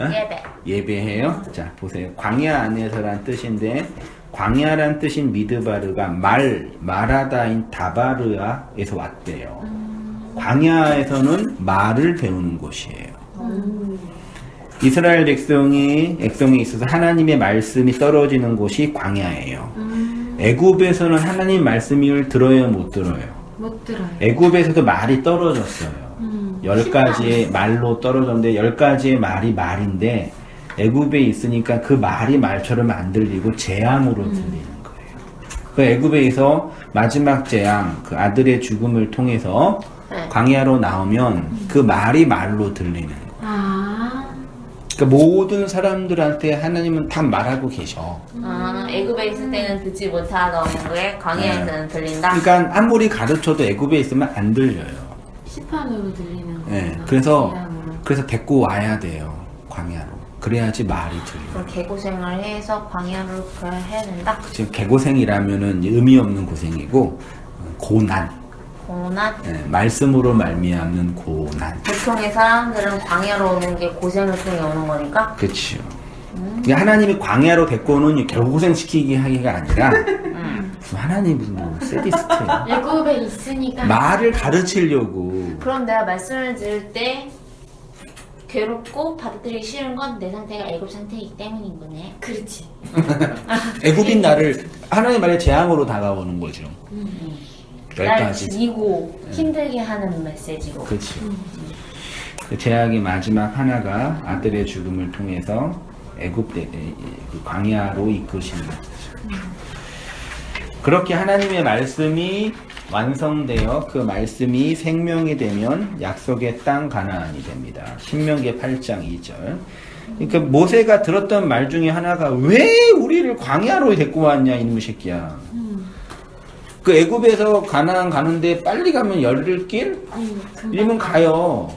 예배. 예배해요. 자 보세요. 광야 안에서란 뜻인데 광야란 뜻인 미드바르가 말하다인 다바르아에서 왔대요. 광야에서는 말을 배우는 곳이에요. 이스라엘 백성에 있어서 하나님의 말씀이 떨어지는 곳이 광야예요. 애굽에서는 하나님 말씀을 들어요, 못 들어요? 못 들어요. 애굽에서도 말이 떨어졌어요. 10가지의 말로 떨어졌는데 10가지의 말이 말인데 애굽에 있으니까 그 말이 말처럼 안 들리고 재앙으로 들리는 거예요. 그 애굽에서 마지막 재앙, 그 아들의 죽음을 통해서 네. 광야로 나오면 그 말이 말로 들리는 거예요. 그러니까 모든 사람들한테 하나님은 다 말하고 계셔. 애굽에 있을 때는 듣지 못하던 게 광야에서는 들린다. 그러니까 아무리 가르쳐도 애굽에 있으면 안 들려요. 시판으로 들리는 거구나. 네, 그래서 재앙으로. 데리고 와야 돼요. 광야로. 그래야지 말이 들려요. 그럼 개고생을 해서 광야를 해야 된다. 지금 개고생이라면은 의미 없는 고생이고 고난, 고난. 말씀으로 말미암는 고난. 보통의 사람들은 광야로 오는 게 고생을 통해 오는 거니까. 그렇죠. 그러니까 하나님이 광야로 데리고 오는 개고생 시키기 하기가 아니라 무슨 하나님 무슨 뭐 세디스트예요. 애굽에 있으니까 말을 가르치려고. 그럼 내가 말씀을 들을 때 괴롭고 받아들이기 싫은 건 내 상태가 애굽 상태이기 때문인 거네. 그렇지. 애굽인 나를 하나님 말에 재앙으로 다가오는 거죠. 날 10가지. 죽이고 힘들게 하는 메시지로. 그렇죠. 그 제약의 마지막 하나가 아들의 죽음을 통해서 애굽 그 광야로 이끄시는 거죠. 그렇게 하나님의 말씀이 완성되어 그 말씀이 생명이 되면 약속의 땅 가나안이 됩니다. 신명기 8장 2절. 그러니까 모세가 들었던 말 중에 하나가 왜 우리를 광야로 데리고 왔냐 이놈의 새끼야. 그 애굽에서 가나안 가는데 빨리 가면 열흘 길? 이러면 가요.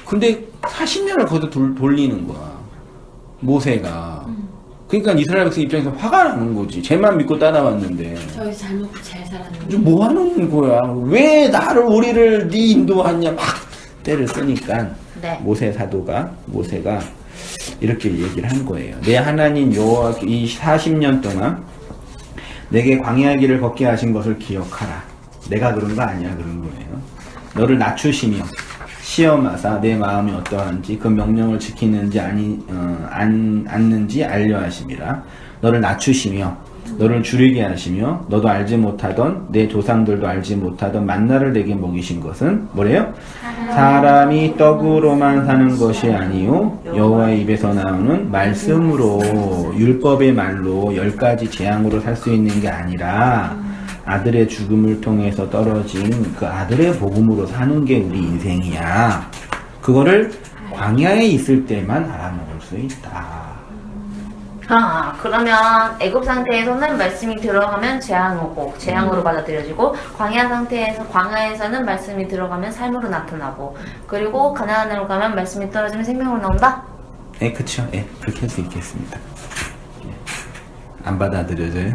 근데 40년을 거기서 돌리는 거야. 모세가. 그러니까 이스라엘 백성 입장에서 화가 나는 거지. 쟤만 믿고 따라왔는데. 저희 잘 먹고 잘 살았는데. 뭐 하는 거야? 왜 우리를 네 인도하냐? 막 때를 쓰니까 네. 모세가 이렇게 얘기를 한 거예요. 내 하나님 여호와 이 40년 동안 내게 광야 길을 걷게 하신 것을 기억하라. 내가 그런 거 아니야 그런 거예요. 너를 낮추시며 시험하사 내 마음이 어떠한지 그 명령을 지키는지 않는지 알려 하심이라. 너를 낮추시며 너를 줄이게 하시며 너도 알지 못하던 내 조상들도 알지 못하던 만나를 내게 먹이신 것은 뭐래요? 사람이 떡으로만 사는 것이 아니요 여호와의 입에서 나오는 말씀으로 율법의 말로 10가지 재앙으로 살 수 있는 게 아니라 아들의 죽음을 통해서 떨어진 그 아들의 복음으로 사는 게 우리 인생이야. 그거를 광야에 있을 때만 알아먹을 수 있다. 그러면 애굽 상태에서는 말씀이 들어가면 재앙 오고 재앙으로 받아들여지고 광야에서는 말씀이 들어가면 삶으로 나타나고 그리고 가나안으로 가면 말씀이 떨어지면 생명으로 나온다? 네, 그쵸. 예, 그렇게 할 수 있겠습니다. 안 받아들여져요?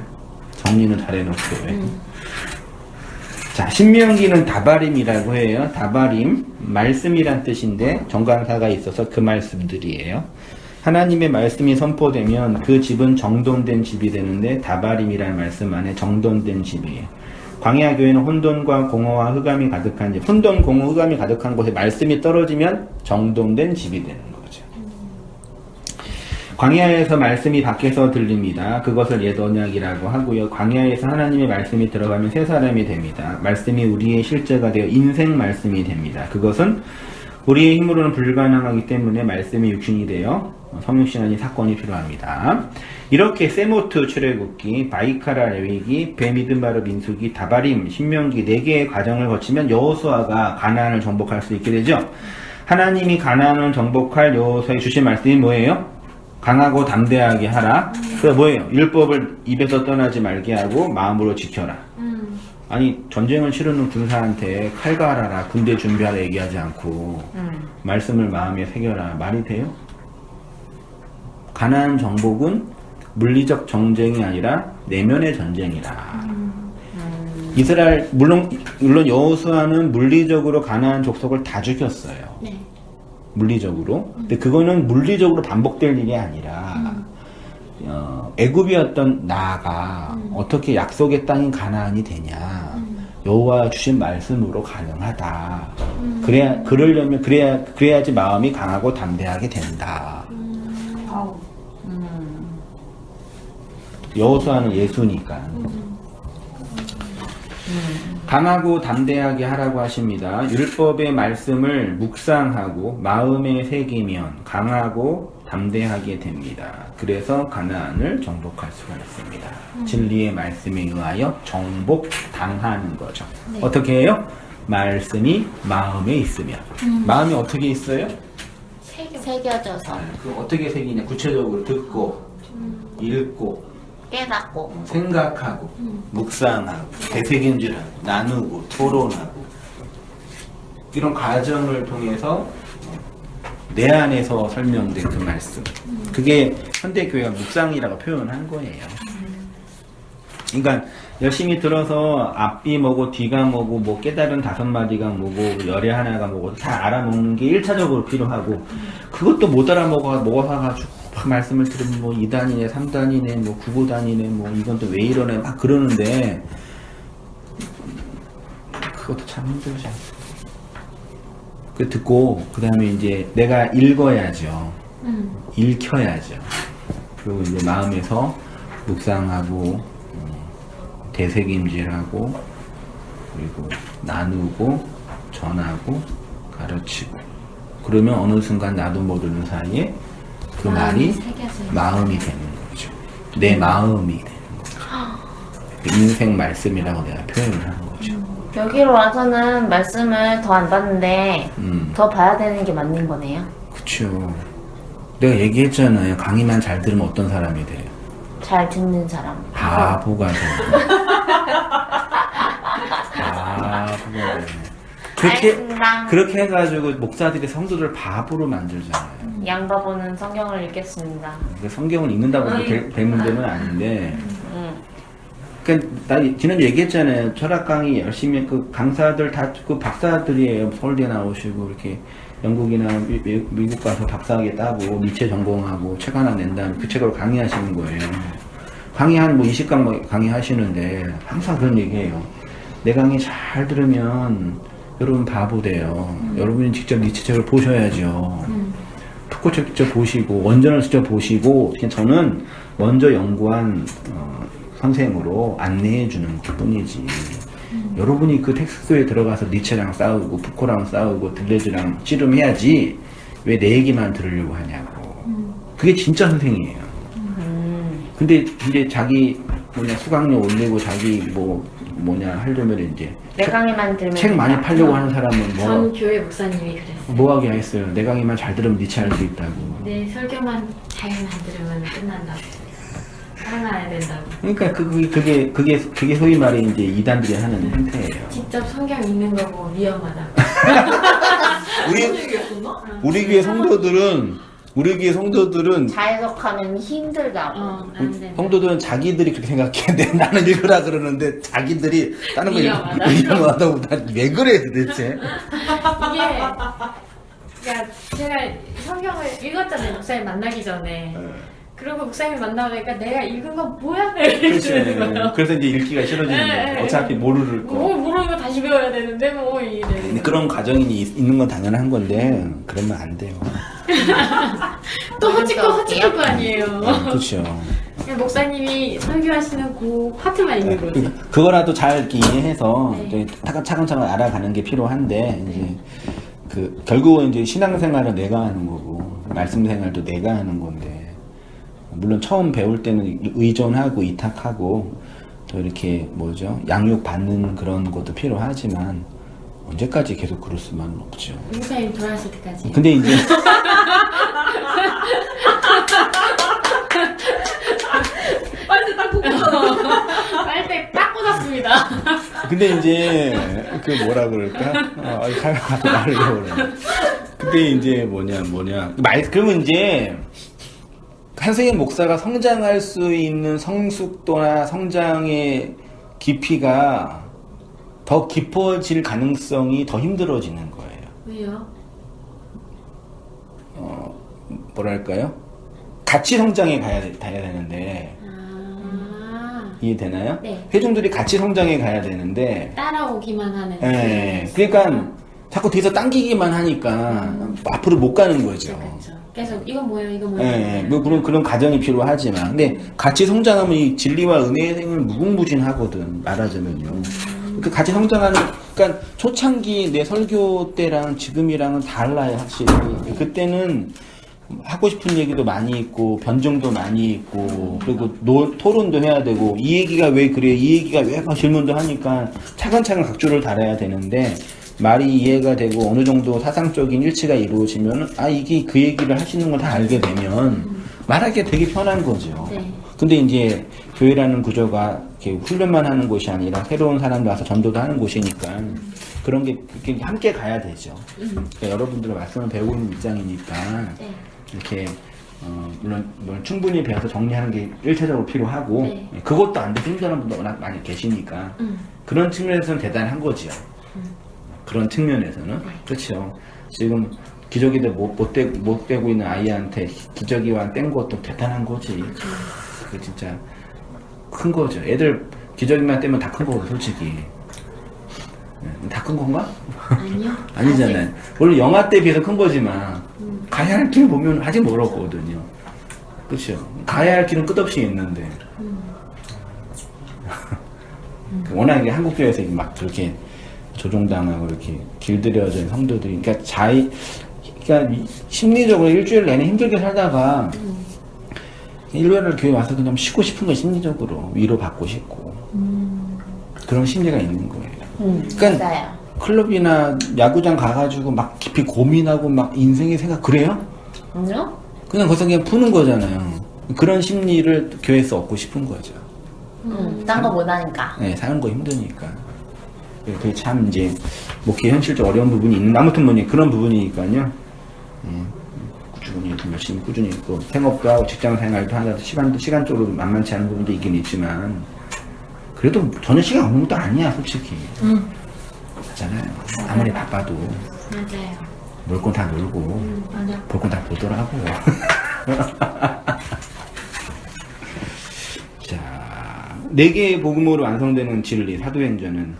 정리는 잘 해놓고요. 자, 신명기는 다바림이라고 해요. 다바림, 말씀이란 뜻인데 정관사가 있어서 그 말씀들이에요. 하나님의 말씀이 선포되면 그 집은 정돈된 집이 되는데 다바림이라는 말씀 안에 정돈된 집이에요. 광야교회는 혼돈과 공허와 흑암이 가득한 집, 혼돈, 공허, 흑암이 가득한 곳에 말씀이 떨어지면 정돈된 집이 되는 거죠. 광야에서 말씀이 밖에서 들립니다. 그것을 옛 언약이라고 하고요. 광야에서 하나님의 말씀이 들어가면 새 사람이 됩니다. 말씀이 우리의 실제가 되어 인생 말씀이 됩니다. 그것은 우리의 힘으로는 불가능하기 때문에 말씀이 육신이 되어 성육신하는 사건이 필요합니다. 이렇게 세모트 출애굽기, 바이카라 레위기, 베미드바르 민수기, 다바림, 신명기 4개의 과정을 거치면 여호수아가 가나안을 정복할 수 있게 되죠. 하나님이 가나안을 정복할 여호수아에 주신 말씀이 뭐예요? 강하고 담대하게 하라. 그게 뭐예요? 율법을 입에서 떠나지 말게 하고 마음으로 지켜라. 아니 전쟁을 치르는 군사한테 칼 갈아라, 군대 준비하라 얘기하지 않고 말씀을 마음에 새겨라. 말이 돼요? 가나안 정복은 물리적 전쟁이 아니라 내면의 전쟁이라. 이스라엘 물론 여호수아는 물리적으로 가나안 족속을 다 죽였어요. 네. 물리적으로. 근데 그거는 물리적으로 반복될 일이 아니라 애굽이었던 나가 어떻게 약속의 땅인 가나안이 되냐. 여호와 주신 말씀으로 가능하다. 그래야지 마음이 강하고 담대하게 된다. 여호수아는 예수니까. 강하고 담대하게 하라고 하십니다. 율법의 말씀을 묵상하고 마음에 새기면 강하고 담대하게 됩니다. 그래서 가나안을 정복할 수가 있습니다. 진리의 말씀에 의하여 정복당하는 거죠. 네. 어떻게 해요? 말씀이 마음에 있으면. 마음이 어떻게 있어요? 새겨져서 그 어떻게 새기냐? 구체적으로 듣고, 읽고, 깨닫고 생각하고, 묵상하고, 되새김질하고, 나누고, 토론하고 이런 과정을 통해서 내 안에서 설명된 그 말씀, 그게 현대교회가 묵상이라고 표현한 거예요. 그러니까 열심히 들어서 앞이 뭐고 뒤가 뭐고 뭐 깨달은 5마디가 뭐고 열의 하나가 뭐고 다 알아먹는 게 1차적으로 필요하고, 그것도 못 알아먹어가지고 막 말씀을 들으면 뭐 2단이네 3단이네 뭐 9단이네 뭐 이건 또 왜 이러네 막 그러는데, 그것도 참 힘들지 않습니까? 그 듣고 그 다음에 이제 내가 읽어야죠. 읽혀야죠. 그리고 이제 마음에서 묵상하고 되새김질하고 그리고 나누고 전하고 가르치고, 그러면 어느 순간 나도 모르는 사이에 그 말이 마음이 되는 거죠. 내 마음이 되는 거죠. 그 인생 말씀이라고 내가 표현을 하는 거죠. 여기로 와서는 말씀을 더 안 봤는데 더 봐야 되는 게 맞는 거네요. 그쵸. 내가 얘기했잖아요. 강의만 잘 들으면 어떤 사람이 돼요? 잘 듣는 사람. 바보가 돼요. 바보가 돼요. 알겠습니다. 그렇게 해가지고 목사들이 성도들 바보로 만들잖아요. 양바보는 성경을 읽겠습니다. 그러니까 성경을 읽는다고 될 문제는 아닌데, 그러니까 나 지난주 얘기했잖아요. 철학 강의 열심히 그 강사들 다 그 박사들이에요. 서울대 나오시고 이렇게 영국이나 미국 가서 박사학위 따고 니체 전공하고 책 하나 낸 다음에 그 책으로 강의하시는 거예요. 강의 한 뭐 20강 뭐 강의하시는데 항상 그런 얘기해요. 내 강의 잘 들으면 여러분 바보 돼요. 여러분이 직접 니체 책을 보셔야죠. 토크책 직접 보시고 원전을 직접 보시고, 그냥 저는 먼저 연구한 선생으로 안내해 주는 것 뿐이지. 여러분이 그 텍스트에 들어가서 니체랑 싸우고 푸코랑 싸우고 들레즈랑 씨름해야지 왜 내 얘기만 들으려고 하냐고. 그게 진짜 선생이에요. 근데 이제 자기 수강료 올리고 자기 뭐냐 하려면 이제 내 강의만 들으면 책 많이 된다. 팔려고 하는 사람은 전 교회 목사님이 그랬어요. 뭐 하게 했어요. 내 강의만 잘 들으면 니체 할 수 있다고. 내 설교만 잘 만들으면 끝난다고. 살아나야 된다고. 그러니까 그게 소위 말해 이제 이단들이 하는 행태예요. 직접 성경 읽는 거고 위험하다고. 우리 교회 성도들은 자해석하면 힘들다고. 안 된다. 성도들은 자기들이 그렇게 생각해. 나는 읽으라 그러는데 자기들이 다른 거 위험하다. 위험하다고. 왜 그래 도대체? 이게 그러니까 제가 성경을 읽었잖아요. 목사님 만나기 전에. 그리고 목사님 만나니까 내가 읽은 건 뭐야? 이렇게 되는 거예요. 그래서 이제 읽기가 싫어지는 네, 거예요. 네. 어차피 모르는 거. 모르는 거 다시 배워야 되는데 뭐 이래. 근데 그런 과정이 있는 건 당연한 건데 그러면 안 돼요. 또 허짓거 거 아니에요. 그렇죠. 그냥 목사님이 설교하시는 그 파트만 읽는 거죠. 그거라도 잘 이렇게 이해해서 네. 차근차근 알아가는 게 필요한데, 이제 결국은 이제 신앙생활은 내가 하는 거고 말씀 생활도 내가 하는 건데, 물론 처음 배울 때는 의존하고 이탁하고 또 이렇게 양육 받는 그런 것도 필요하지만 언제까지 계속 그럴 수만은 없죠. 목사님 돌아가실 때까지. 근데 이제 빨대 딱 꽂았잖아. 빨대 딱 꽂았습니다. 근데 이제 그 뭐라 그럴까? 말하려고 그래. 근데 이제 그러면 이제 한 선생님 목사가 성장할 수 있는 성숙도나 성장의 깊이가 더 깊어질 가능성이 더 힘들어지는 거예요. 왜요? 뭐랄까요? 같이 성장해 가야 되는데, 이해되나요? 네. 회중들이 같이 성장해 가야 되는데, 따라오기만 하는. 그러니까 자꾸 뒤에서 당기기만 하니까 앞으로 못 가는 거죠. 그렇죠. 계속 이건 뭐예요, 이건 뭐예요. 물론 그런 과정이 필요하지만, 근데 같이 성장하면 이 진리와 은혜의 생을 무궁무진하거든, 말하자면요. 그 같이 성장하는, 그러니까 초창기 내 설교 때랑 지금이랑은 달라요, 확실히. 그때는 하고 싶은 얘기도 많이 있고, 변정도 많이 있고, 그리고 토론도 해야 되고, 이 얘기가 왜 그래, 이 얘기가 왜 막 질문도 하니까 차근차근 각주를 달아야 되는데, 말이 이해가 되고 어느 정도 사상적인 일치가 이루어지면, 아, 이게 그 얘기를 하시는 걸 다 알게 되면, 말하기가 되게 편한 거죠. 네. 근데 이제 교회라는 구조가 이렇게 훈련만 하는 곳이 아니라 새로운 사람들 와서 전도도 하는 곳이니까 그런 게 이렇게 함께 가야 되죠. 그러니까 여러분들 말씀을 배우고 있는 입장이니까 네. 이렇게 물론 충분히 배워서 정리하는 게 일차적으로 필요하고 네. 그것도 안 돼서 힘드는 분도 워낙 많이 계시니까 그런 측면에서는 대단한 거지요. 그런 측면에서는 그렇죠. 지금 기저귀도 못 대고 있는 아이한테 기저귀와 뗀 것도 대단한 거지. 그게 진짜 큰 거죠. 애들 기저귀만 떼면 다 큰 거고 솔직히. 다 큰 건가? 아니요. 아니잖아요. 물론 영화 때 비해서 큰 거지만 가야 할 길 보면 아직 멀었거든요. 그렇죠. 가야 할 길은 끝없이 있는데 워낙에 한국 교회에서 막 그렇게 조종당하고 이렇게 길들여진 성도들이 그러니까 심리적으로 일주일 내내 힘들게 살다가 일요일날 교회 와서 그냥 쉬고 싶은 거 심리적으로 위로받고 싶고 그런 심리가 있는 거예요. 그러니까 맞아요. 클럽이나 야구장 가가지고 막 깊이 고민하고 막 인생의 생각 그래요? 아니요? 그냥 거기서 그냥 푸는 거잖아요. 그런 심리를 교회에서 얻고 싶은 거죠. 딴 거 못하니까. 네, 사는 거 힘드니까. 그게 참 이제 목회 현실적 어려운 부분이 있는 아무튼 뭐니 그런 부분이니까요. 꾸준히 열심히 꾸준히 있고 생업도 하고 직장 생활도 하다 시간적으로 만만치 않은 부분도 있긴 있지만 그래도 전혀 시간 없는 것도 아니야 솔직히. 맞잖아요. 아무리 바빠도 맞아요. 놀 건 다 놀고 맞아. 볼 건 다 보더라고. 자, 4개의 복음으로 완성되는 진리 사도행전은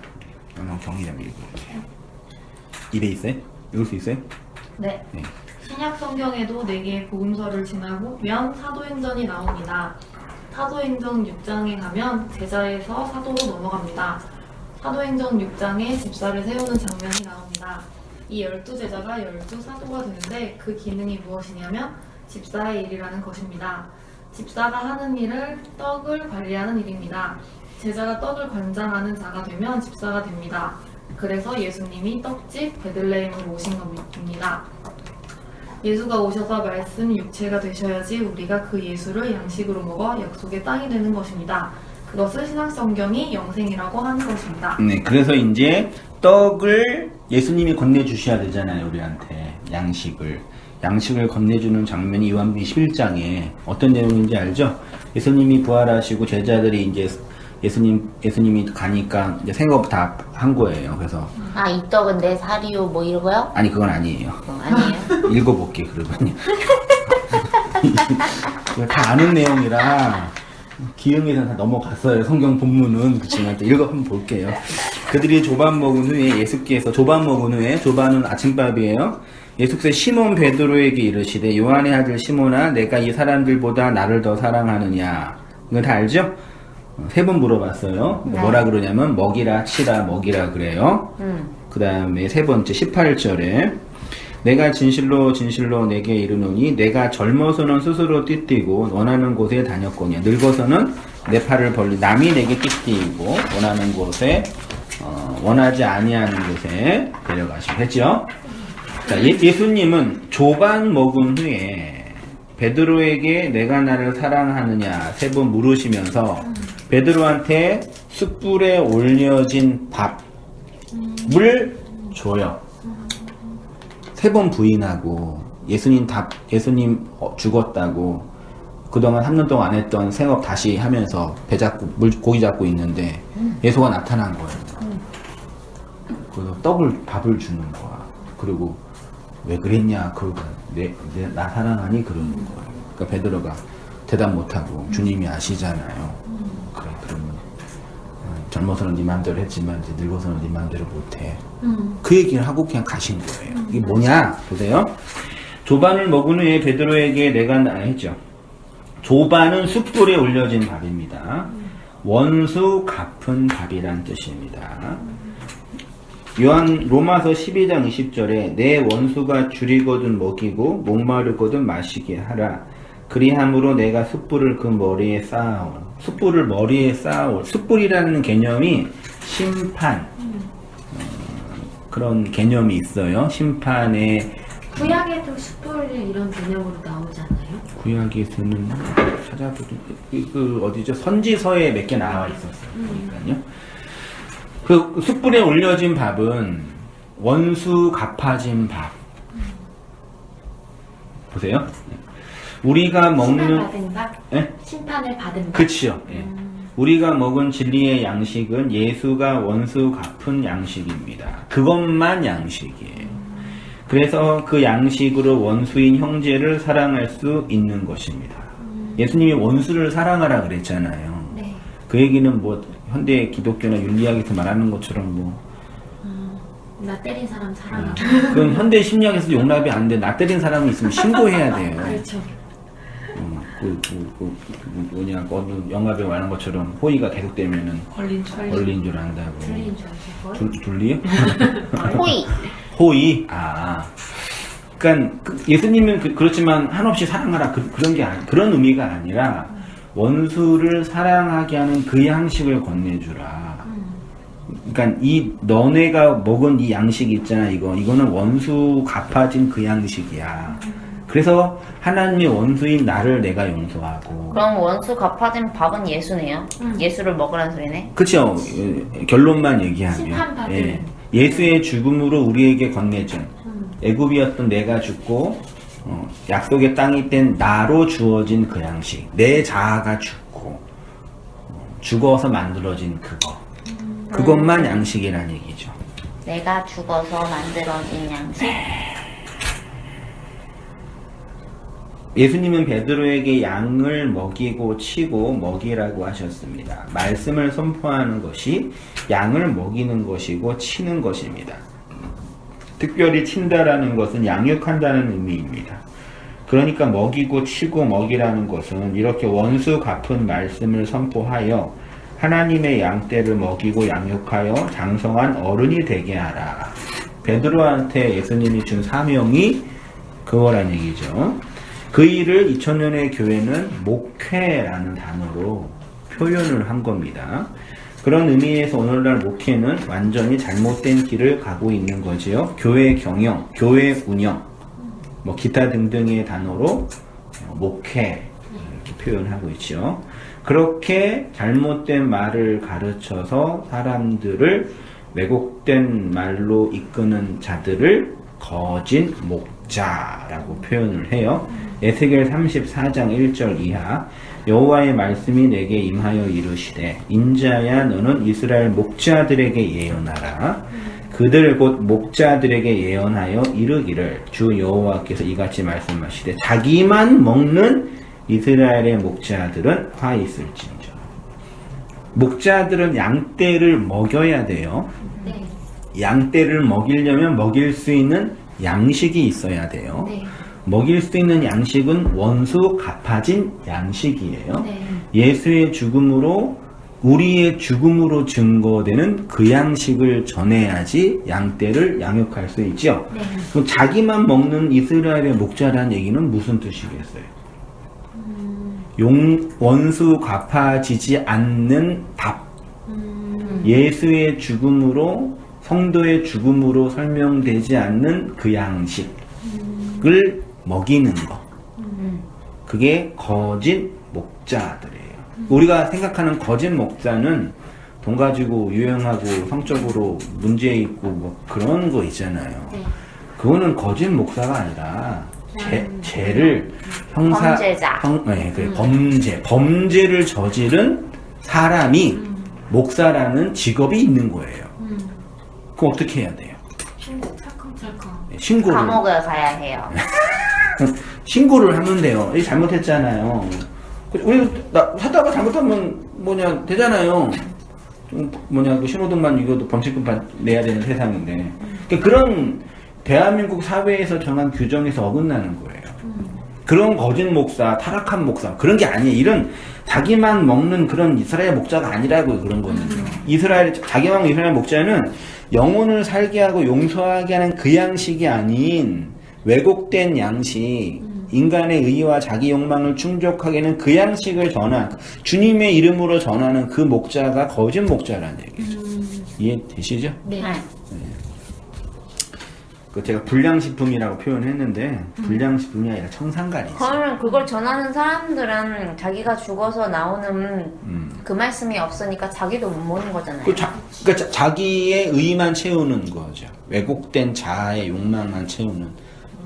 경이랑 읽어볼게요. 입에 있어요? 읽을 수 있어요? 네. 네. 신약 성경에도 4개의 복음서를 지나면 사도행전이 나옵니다. 사도행전 6장에 가면 제자에서 사도로 넘어갑니다. 사도행전 6장에 집사를 세우는 장면이 나옵니다. 이 12제자가 12사도가 되는데 그 기능이 무엇이냐면 집사의 일이라는 것입니다. 집사가 하는 일을 떡을 관리하는 일입니다. 제자가 떡을 관장하는 자가 되면 집사가 됩니다. 그래서 예수님이 떡집 베들레헴으로 오신 겁니다. 예수가 오셔서 말씀 육체가 되셔야지 우리가 그 예수를 양식으로 먹어 약속의 땅이 되는 것입니다. 그것을 신약성경이 영생이라고 하는 것입니다. 네, 그래서 이제 떡을 예수님이 건네주셔야 되잖아요, 우리한테. 양식을 건네주는 장면이 요한복음 11장에 어떤 내용인지 알죠? 예수님이 부활하시고 제자들이 이제 예수님이 가니까 이제 생업 다 한 거예요. 그래서 아, 이 떡은 내 살이요, 뭐 이러고요? 아니 그건 아니에요. 아니에요. 읽어볼게 그러면. 이거 다 아는 내용이라 기흥에서 다 넘어갔어요. 성경 본문은 그렇지만 또 읽어 한번 볼게요. 그들이 조반 먹은 후에 조반은 아침밥이에요. 예수께서 시몬 베드로에게 이르시되 요한의 아들 시몬아 내가 이 사람들보다 나를 더 사랑하느냐. 이거 다 알죠? 3번 물어봤어요. 네. 뭐라 그러냐면 먹이라 치라 먹이라 그래요. 그 다음에 3번째 18절에 내가 진실로 진실로 내게 이르노니 내가 젊어서는 스스로 띠띠고 원하는 곳에 다녔거니와 늙어서는 내 팔을 벌리 남이 내게 띠띠고 원하는 곳에 원하지 아니하는 곳에 데려가시고 했죠. 자, 예수님은 조반 먹은 후에 베드로에게 내가 나를 사랑하느냐 3번 물으시면서 베드로한테 숯불에 올려진 밥을 줘요. 3번 부인하고 예수님 죽었다고 그동안 3년 동안 안 했던 생업 다시 하면서 배 잡고 고기 잡고 있는데 예수가 나타난 거예요. 그래서 밥을 주는 거야. 그리고 왜 그랬냐? 나 사랑하니? 그러는 거예요. 그러니까 베드로가 대답 못하고 주님이 아시잖아요. 그래, 그러면 젊어서는 네 맘대로 했지만 이제 늙어서는 네 맘대로 못해. 그 얘기를 하고 그냥 가신 거예요. 이게 뭐냐? 보세요. 조반을 먹은 후에 베드로에게 내가 했죠. 조반은 숯불에 올려진 밥입니다. 원수 갚은 밥이란 뜻입니다. 로마서 12장 20절에 내 원수가 줄이거든 먹이고 목마르거든 마시게 하라. 그리함으로 내가 숯불을 그 머리에 쌓아올. 숯불을 머리에 쌓아올. 숯불이라는 개념이 심판, 그런 개념이 있어요. 심판의 구약에도 숯불 이런 개념으로 나오잖아요. 구약에서는 찾아보죠. 그 어디죠? 선지서에 몇 개 나와 있었어요. 그러니까요. 그 숯불에 올려진 밥은 원수 갚아진 밥. 보세요. 우리가 먹는 심판받은 밥? 예? 심판을 받은 밥? 그치요. 예. 우리가 먹은 진리의 양식은 예수가 원수 갚은 양식입니다. 그것만 양식이에요. 그래서 그 양식으로 원수인 형제를 사랑할 수 있는 것입니다. 예수님이 원수를 사랑하라 그랬잖아요. 네. 그 얘기는 뭐 현대 기독교나 윤리학에서 말하는 것처럼 뭐 나 때린 사람 사랑하고. 그건 현대 심리학에서 용납이 안 돼. 나 때린 사람이 있으면 신고해야 돼요. 그렇죠. 뭐냐, 어느 영화에 말하는 것처럼 호의가 계속되면은 걸린 줄 안다고. 둘린 줄 아실 걸? 둘리요? 호의. 호의? 그러니까 예수님은 그렇지만 한없이 사랑하라 그런 게 그런 의미가 아니라 원수를 사랑하게 하는 그 양식을 건네주라. 그러니까 이 너네가 먹은 이 양식 있잖아. 이거는 원수 갚아진 그 양식이야. 그래서 하나님의 원수인 나를 내가 용서하고. 그럼 원수 갚아진 밥은 예수네요. 예수를 먹으라는 소리네. 그쵸. 결론만 얘기하면. 심판받은. 예수의 죽음으로 우리에게 건네준 애굽이었던 내가 죽고 약속의 땅이 된 나로 주어진 그 양식. 내 자아가 죽고 죽어서 만들어진 그것만 양식이란 얘기죠. 내가 죽어서 만들어진 양식. 예수님은 베드로에게 양을 먹이고 치고 먹이라고 하셨습니다. 말씀을 선포하는 것이 양을 먹이는 것이고 치는 것입니다. 특별히 친다라는 것은 양육한다는 의미입니다. 그러니까 먹이고 치고 먹이라는 것은 이렇게 원수 갚은 말씀을 선포하여 하나님의 양떼를 먹이고 양육하여 장성한 어른이 되게 하라. 베드로한테 예수님이 준 사명이 그거란 얘기죠. 그 일을 2000년의 교회는 목회라는 단어로 표현을 한 겁니다. 그런 의미에서 오늘날 목회는 완전히 잘못된 길을 가고 있는 거지요. 교회 경영, 교회 운영, 뭐 기타 등등의 단어로 목회 이렇게 표현하고 있죠. 그렇게 잘못된 말을 가르쳐서 사람들을 왜곡된 말로 이끄는 자들을 거짓 목자라고 표현을 해요. 에스겔 34장 1절 이하 여호와의 말씀이 내게 임하여 이르시되 인자야 너는 이스라엘 목자들에게 예언하라. 그들 곧 목자들에게 예언하여 이르기를 주 여호와께서 이같이 말씀하시되 자기만 먹는 이스라엘의 목자들은 화 있을진저. 목자들은 양떼를 먹여야 돼요. 네. 양떼를 먹이려면 먹일 수 있는 양식이 있어야 돼요. 네. 먹일 수 있는 양식은 원수 갚아진 양식이에요. 네. 예수의 죽음으로 우리의 죽음으로 증거되는 그 양식을 전해야지 양떼를 양육할 수 있죠. 네. 그럼 자기만 먹는 이스라엘의 목자라는 얘기는 무슨 뜻이겠어요? 원수 갚아지지 않는 밥. 예수의 죽음으로 성도의 죽음으로 설명되지 않는 그 양식을 먹이는 거. 그게 거짓 목자들이에요. 우리가 생각하는 거짓 목자는 돈 가지고 유행하고 성적으로 문제 있고 뭐 그런 거 있잖아요. 네. 그거는 거짓 목사가 아니라 죄를 범죄자. 범죄를 저지른 사람이 목사라는 직업이 있는 거예요. 그럼 어떻게 해야 돼요? 찰컹찰컹. 신고를 감옥을 가야 해요. 신고를 하면 돼요. 이 잘못했잖아요. 우리 하다가 잘못하면 되잖아요. 그 신호등만 이것도 범칙금 내야 되는 세상인데. 그러니까 그런 대한민국 사회에서 정한 규정에서 어긋나는 거예요. 그런 거짓 목사, 타락한 목사 그런 게 아니에요. 이런 자기만 먹는 그런 이스라엘 목자가 아니라고요. 그런 거는요. 자기만 먹는 이스라엘 목자는 영혼을 살게 하고 용서하게 하는 그 양식이 아닌 왜곡된 양식, 인간의 의와 자기 욕망을 충족하게 하는 그 양식을 주님의 이름으로 전하는 그 목자가 거짓 목자라는 얘기죠. 이해되시죠? 네. 그 제가 불량식품이라고 표현했는데 불량식품이 아니라 청산가리죠. 그러면 그걸 전하는 사람들은 자기가 죽어서 나오는 그 말씀이 없으니까 자기도 못 먹는 거잖아요. 그러니까 자기의 의만 채우는 거죠. 왜곡된 자아의 욕망만 채우는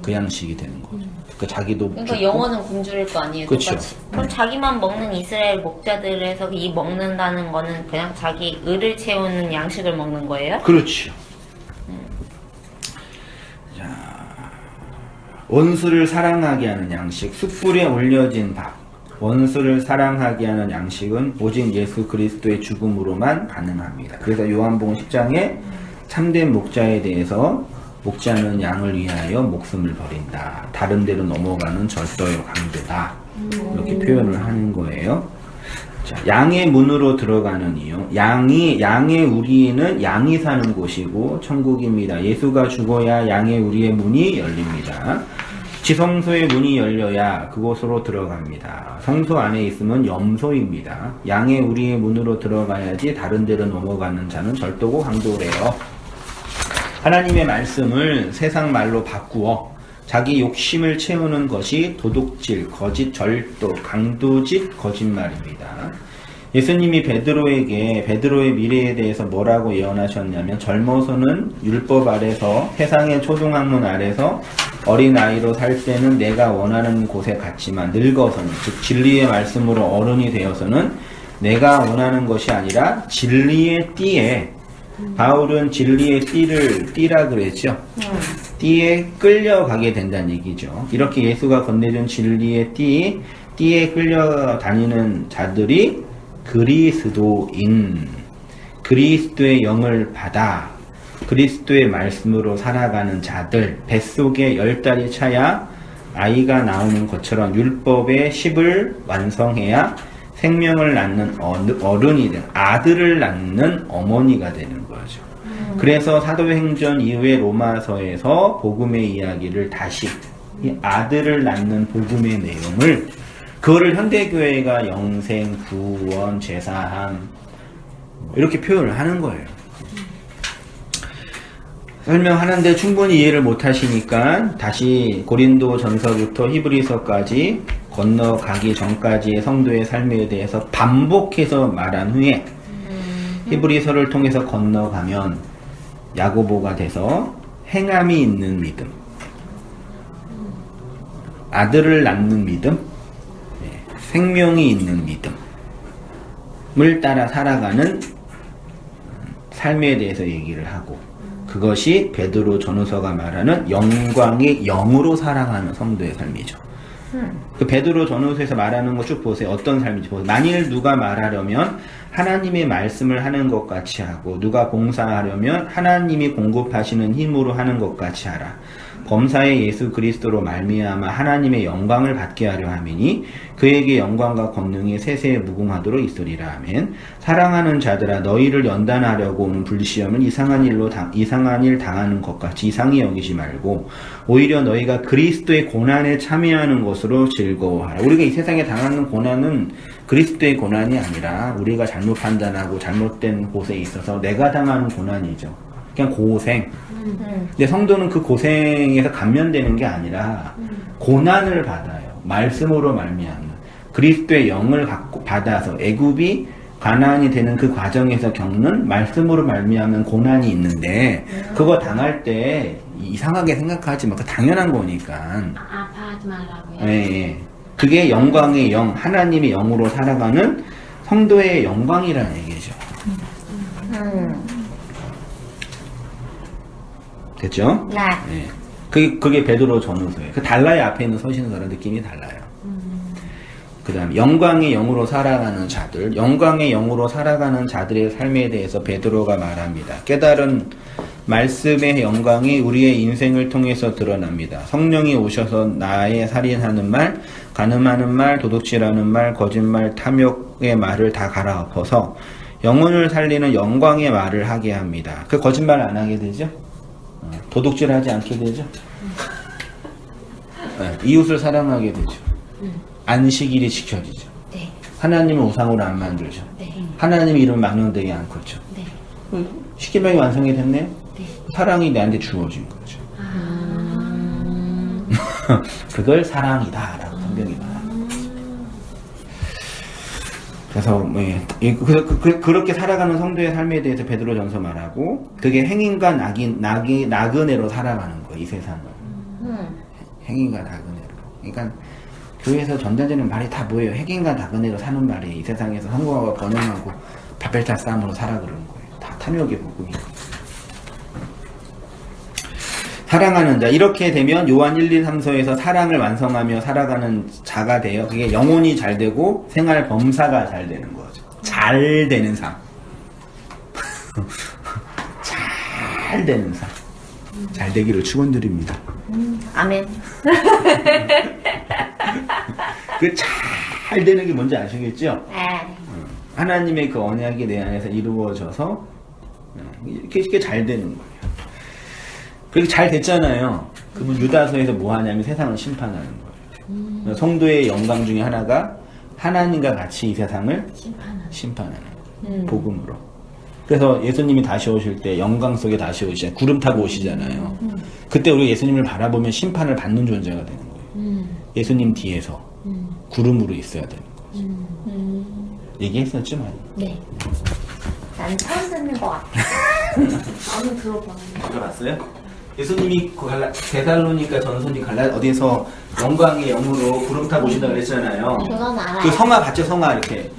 그 양식이 되는 거죠. 그러니까 자기도 그러니까 죽고, 영혼은 굶주릴 거 아니에요. 그쵸. 똑같이. 그럼 자기만 먹는 이스라엘 목자들에서 이 먹는다는 거는 그냥 자기 의를 채우는 양식을 먹는 거예요? 그렇죠. 자, 원수를 사랑하게 하는 양식, 숯불에 올려진 밥. 원수를 사랑하게 하는 양식은 오직 예수 그리스도의 죽음으로만 가능합니다. 그래서 요한복음 10장에 참된 목자에 대해서 목자는 양을 위하여 목숨을 버린다. 다른 데로 넘어가는 절도의 강도다. 이렇게 표현을 하는 거예요. 자, 양의 문으로 들어가는 이유. 양의 우리는 양이 사는 곳이고 천국입니다. 예수가 죽어야 양의 우리의 문이 열립니다. 지성소의 문이 열려야 그곳으로 들어갑니다. 성소 안에 있으면 염소입니다. 양의 우리의 문으로 들어가야지 다른 데로 넘어가는 자는 절도고 강도래요. 하나님의 말씀을 세상 말로 바꾸어 자기 욕심을 채우는 것이 도둑질, 거짓, 절도, 강도짓, 거짓말입니다. 예수님이 베드로의 미래에 대해서 뭐라고 예언하셨냐면 젊어서는 율법 아래서 세상의 초등학문 아래서 어린아이로 살 때는 내가 원하는 곳에 갔지만 늙어서는 즉 진리의 말씀으로 어른이 되어서는 내가 원하는 것이 아니라 진리의 띠에 바울은 진리의 띠라 그랬죠. 띠에 끌려가게 된다는 얘기죠. 이렇게 예수가 건네준 진리의 띠에 끌려다니는 자들이 그리스도의 영을 받아 그리스도의 말씀으로 살아가는 자들, 뱃속에 10달이 차야 아이가 나오는 것처럼 율법의 10을 완성해야 생명을 낳는 어른이 되는, 아들을 낳는 어머니가 되는 거죠. 그래서 사도행전 이후에 로마서에서 복음의 이야기를 다시 이 아들을 낳는 복음의 내용을 그거를 현대교회가 영생, 구원, 제사함 이렇게 표현을 하는 거예요. 설명하는데 충분히 이해를 못 하시니까 다시 고린도 전서부터 히브리서까지 건너가기 전까지의 성도의 삶에 대해서 반복해서 말한 후에 히브리서를 통해서 건너가면 야고보가 돼서 행함이 있는 믿음, 아들을 낳는 믿음, 생명이 있는 믿음을 따라 살아가는 삶에 대해서 얘기를 하고 그것이 베드로 전후서가 말하는 영광의 영으로 살아가는 성도의 삶이죠. 그 베드로 전후서에서 말하는 거 쭉 보세요. 어떤 삶인지 보세요. 만일 누가 말하려면 하나님의 말씀을 하는 것 같이 하고 누가 봉사하려면 하나님이 공급하시는 힘으로 하는 것 같이 하라. 범사의 예수 그리스도로 말미암아 하나님의 영광을 받게 하려 함이니 그에게 영광과 권능이 세세에 무궁하도록 있으리라. 아멘. 사랑하는 자들아 너희를 연단하려고 오는 불시험은 이상한 일 당하는 것 같이 이상히 여기지 말고 오히려 너희가 그리스도의 고난에 참여하는 것으로 즐거워하라. 우리가 이 세상에 당하는 고난은 그리스도의 고난이 아니라 우리가 잘못 판단하고 잘못된 곳에 있어서 내가 당하는 고난이죠. 그냥 고생. 근데 성도는 그 고생에서 감면되는 게 아니라 고난을 받아요. 말씀으로 말미암는 그리스도의 영을 받아서 애굽이 가나안이 되는 그 과정에서 겪는 말씀으로 말미암는 고난이 있는데 그거 당할 때 이상하게 생각하지 마. 그 당연한 거니까. 아파하지 말라고요. 예. 그게 영광의 영, 하나님의 영으로 살아가는 성도의 영광이라는 얘기죠. 됐죠? 네. 네. 그게 베드로 전후서예요. 그 달라요. 앞에 있는 서신서랑 느낌이 달라요. 그 다음 영광의 영으로 살아가는 자들, 영광의 영으로 살아가는 자들의 삶에 대해서 베드로가 말합니다. 깨달은 말씀의 영광이 우리의 인생을 통해서 드러납니다. 성령이 오셔서 나의 살인하는 말, 간음하는 말, 도둑질하는 말, 거짓말, 탐욕의 말을 다 갈아엎어서 영혼을 살리는 영광의 말을 하게 합니다. 그 거짓말 안 하게 되죠? 도둑질하지 않게 되죠? 네, 이웃을 사랑하게 되죠. 안식일이 지켜지죠. 네. 하나님을 우상으로 안 만들죠. 네. 하나님 이름 망령되게 않고죠. 네. 십계명이 완성이 됐네요. 네. 사랑이 내한테 주어진 거죠. 그걸 사랑이다라고 성경이 말하는 거죠. 그래서 뭐, 그렇게 살아가는 성도의 삶에 대해서 베드로전서 말하고 그게 행인과 나그네로 살아가는 거예요. 이 세상은. 행인과 나그네로. 그러니까 교회에서 전자제는 말이 다 뭐예요? 행인과 나그네로 사는 말이 이 세상에서 성공하고 번영하고 바벨탑 싸움으로 살아 그러는 거예요. 다 탐욕의 복음이에요. 사랑하는 자. 이렇게 되면 요한 1, 2, 3서에서 사랑을 완성하며 살아가는 자가 돼요. 그게 영혼이 잘 되고 생활 범사가 잘 되는 거죠. 잘 되는 삶. 잘 되는 삶. 잘 되기를 축원드립니다. 아멘. 그 잘 되는 게 뭔지 아시겠죠? 네. 하나님의 그 언약이 내 안에서 이루어져서 이렇게 잘 되는 거예요. 그렇게 잘 됐잖아요. 그분 유다서에서 뭐 하냐면 세상을 심판하는 거예요. 성도의 영광 중에 하나가 하나님과 같이 이 세상을 심판하는 복음으로. 그래서 예수님이 다시 오실 때 영광 속에 다시 오시잖아요. 구름 타고 오시잖아요. 그때 우리가 예수님을 바라보면 심판을 받는 존재가 되는 거예요. 예수님 뒤에서 구름으로 있어야 되는 거죠. 얘기했었죠, 많이. 네. 난 처음 듣는 것 같아. 나는 들어봤는데. 들어봤어요? 예수님이 데살로니가 전서니 어디서 영광의 영으로 구름 타고 오신다 그랬잖아요. 그건 알아요. 그 성화 봤죠, 성화 이렇게.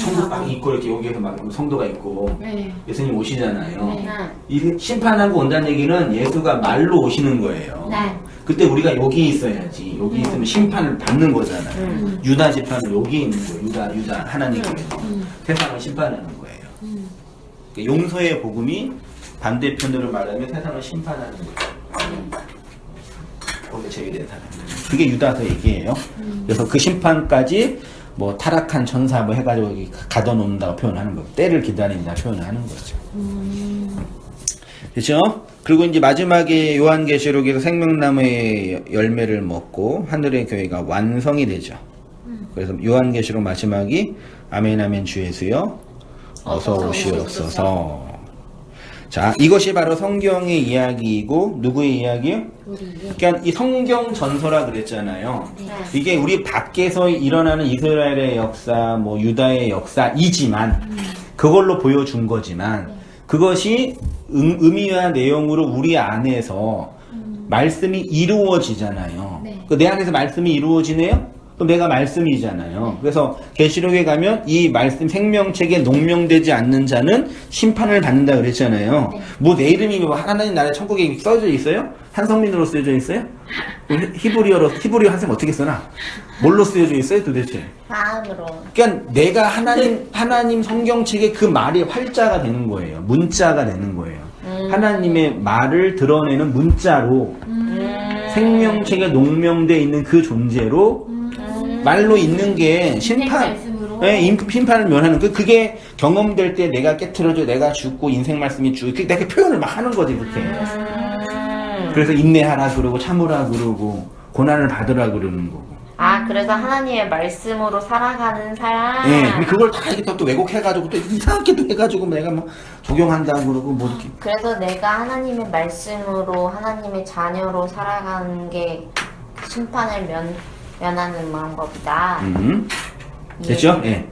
천국 막 있고 이렇게 여기에서 막 성도가 있고 네. 예수님 오시잖아요. 네. 이 심판하고 온다는 얘기는 예수가 말로 오시는 거예요. 네. 그때 우리가 여기 있어야지. 여기 있으면 심판을 받는 거잖아요. 유다 집단은 여기 있는 거예요. 유다 하나님께서 세상을 심판하는 거예요. 그러니까 용서의 복음이 반대편으로 말하면 세상을 심판하는 거예요. 거기에 제외된 사람. 그게 유다서 얘기예요. 그래서 그 심판까지 뭐 타락한 천사 뭐 해가지고 여기 가둬놓는다고 표현하는 거, 때를 기다린다 표현하는 거죠. 그렇죠? 그리고 이제 마지막에 요한계시록에서 생명나무의 열매를 먹고 하늘의 교회가 완성이 되죠. 그래서 요한계시록 마지막이 아멘 아멘 주 예수여 어서 오시옵소서. 자, 이것이 바로 성경의 이야기이고 누구의 이야기요? 그러니까 이 성경 전서라 그랬잖아요. 이게 우리 밖에서 일어나는 이스라엘의 역사, 뭐 유다의 역사이지만 그걸로 보여준 거지만 그것이 의미와 내용으로 우리 안에서 말씀이 이루어지잖아요. 내 안에서 말씀이 이루어지네요? 그럼 내가 말씀이잖아요. 그래서 계시록에 가면 이 말씀 생명책에 농명되지 않는 자는 심판을 받는다 그랬잖아요. 뭐 내 이름이 뭐 하나님 나라의 천국에 써져 있어요? 한성민으로 쓰여져 있어요? 히브리어 한샘 어떻게 써나? 뭘로 쓰여져 있어요 도대체? 마음으로. 그러니까 내가 하나님 성경책에 그 말이 활자가 되는 거예요. 문자가 되는 거예요. 하나님의 말을 드러내는 문자로 생명책에 농명되어 있는 그 존재로 말로 있는 게 심판을 면하는 그게 경험될 때 내가 깨트려져 내가 죽고 인생 말씀이 죽고 내가 표현을 막 하는 거지 그렇게. 그래서 인내하라 그러고 참으라 그러고 고난을 받으라 그러는 거고. 아, 그래서 하나님의 말씀으로 살아가는 사람. 네, 그걸 다 이렇게 또 왜곡해가지고 또 이상하게 또 해가지고 내가 뭐 적용한다 그러고 뭐 이렇게. 그래서 내가 하나님의 말씀으로 하나님의 자녀로 살아가는 게 심판을 면하는 방법이다. 됐죠? 예.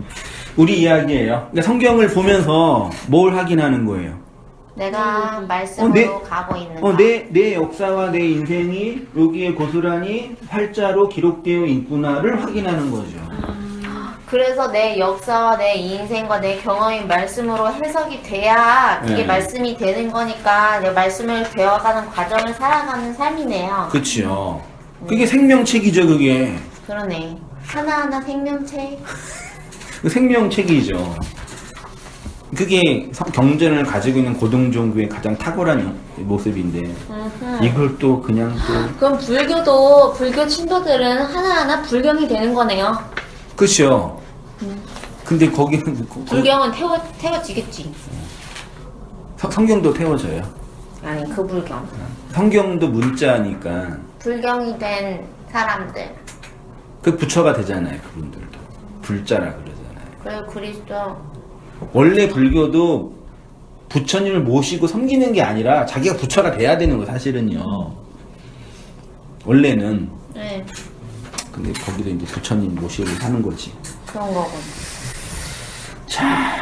우리 이야기예요. 그러니까 성경을 보면서 뭘 확인하는 거예요? 내가 말씀으로 가고 있는가? 내 역사와 내 인생이 여기에 고스란히 활자로 기록되어 있구나를 확인하는 거죠. 그래서 내 역사와 내 인생과 내 경험이 말씀으로 해석이 돼야 그게 네. 말씀이 되는 거니까 내 말씀을 배워가는 과정을 살아가는 삶이네요. 그렇죠. 그게 생명책이죠, 그게. 그러네. 하나하나 생명책. 그 생명책이죠. 그게 경전을 가지고 있는 고등종교의 가장 탁월한 모습인데 이걸 또 그냥 또 그럼 불교 친구들은 하나하나 불경이 되는 거네요. 그렇죠. 근데 거기는 불경은 태워지겠지. 성경도 태워져요. 아니 그 불경. 성경도 문자니까 불경이 된 사람들. 그 부처가 되잖아요. 그분들도 불자라 그러잖아요. 그리고 그리스도. 원래 불교도 부처님을 모시고 섬기는 게 아니라 자기가 부처가 돼야 되는 거 사실은요. 원래는. 네. 근데 거기도 이제 부처님 모시고 사는 거지. 그런 거군. 자,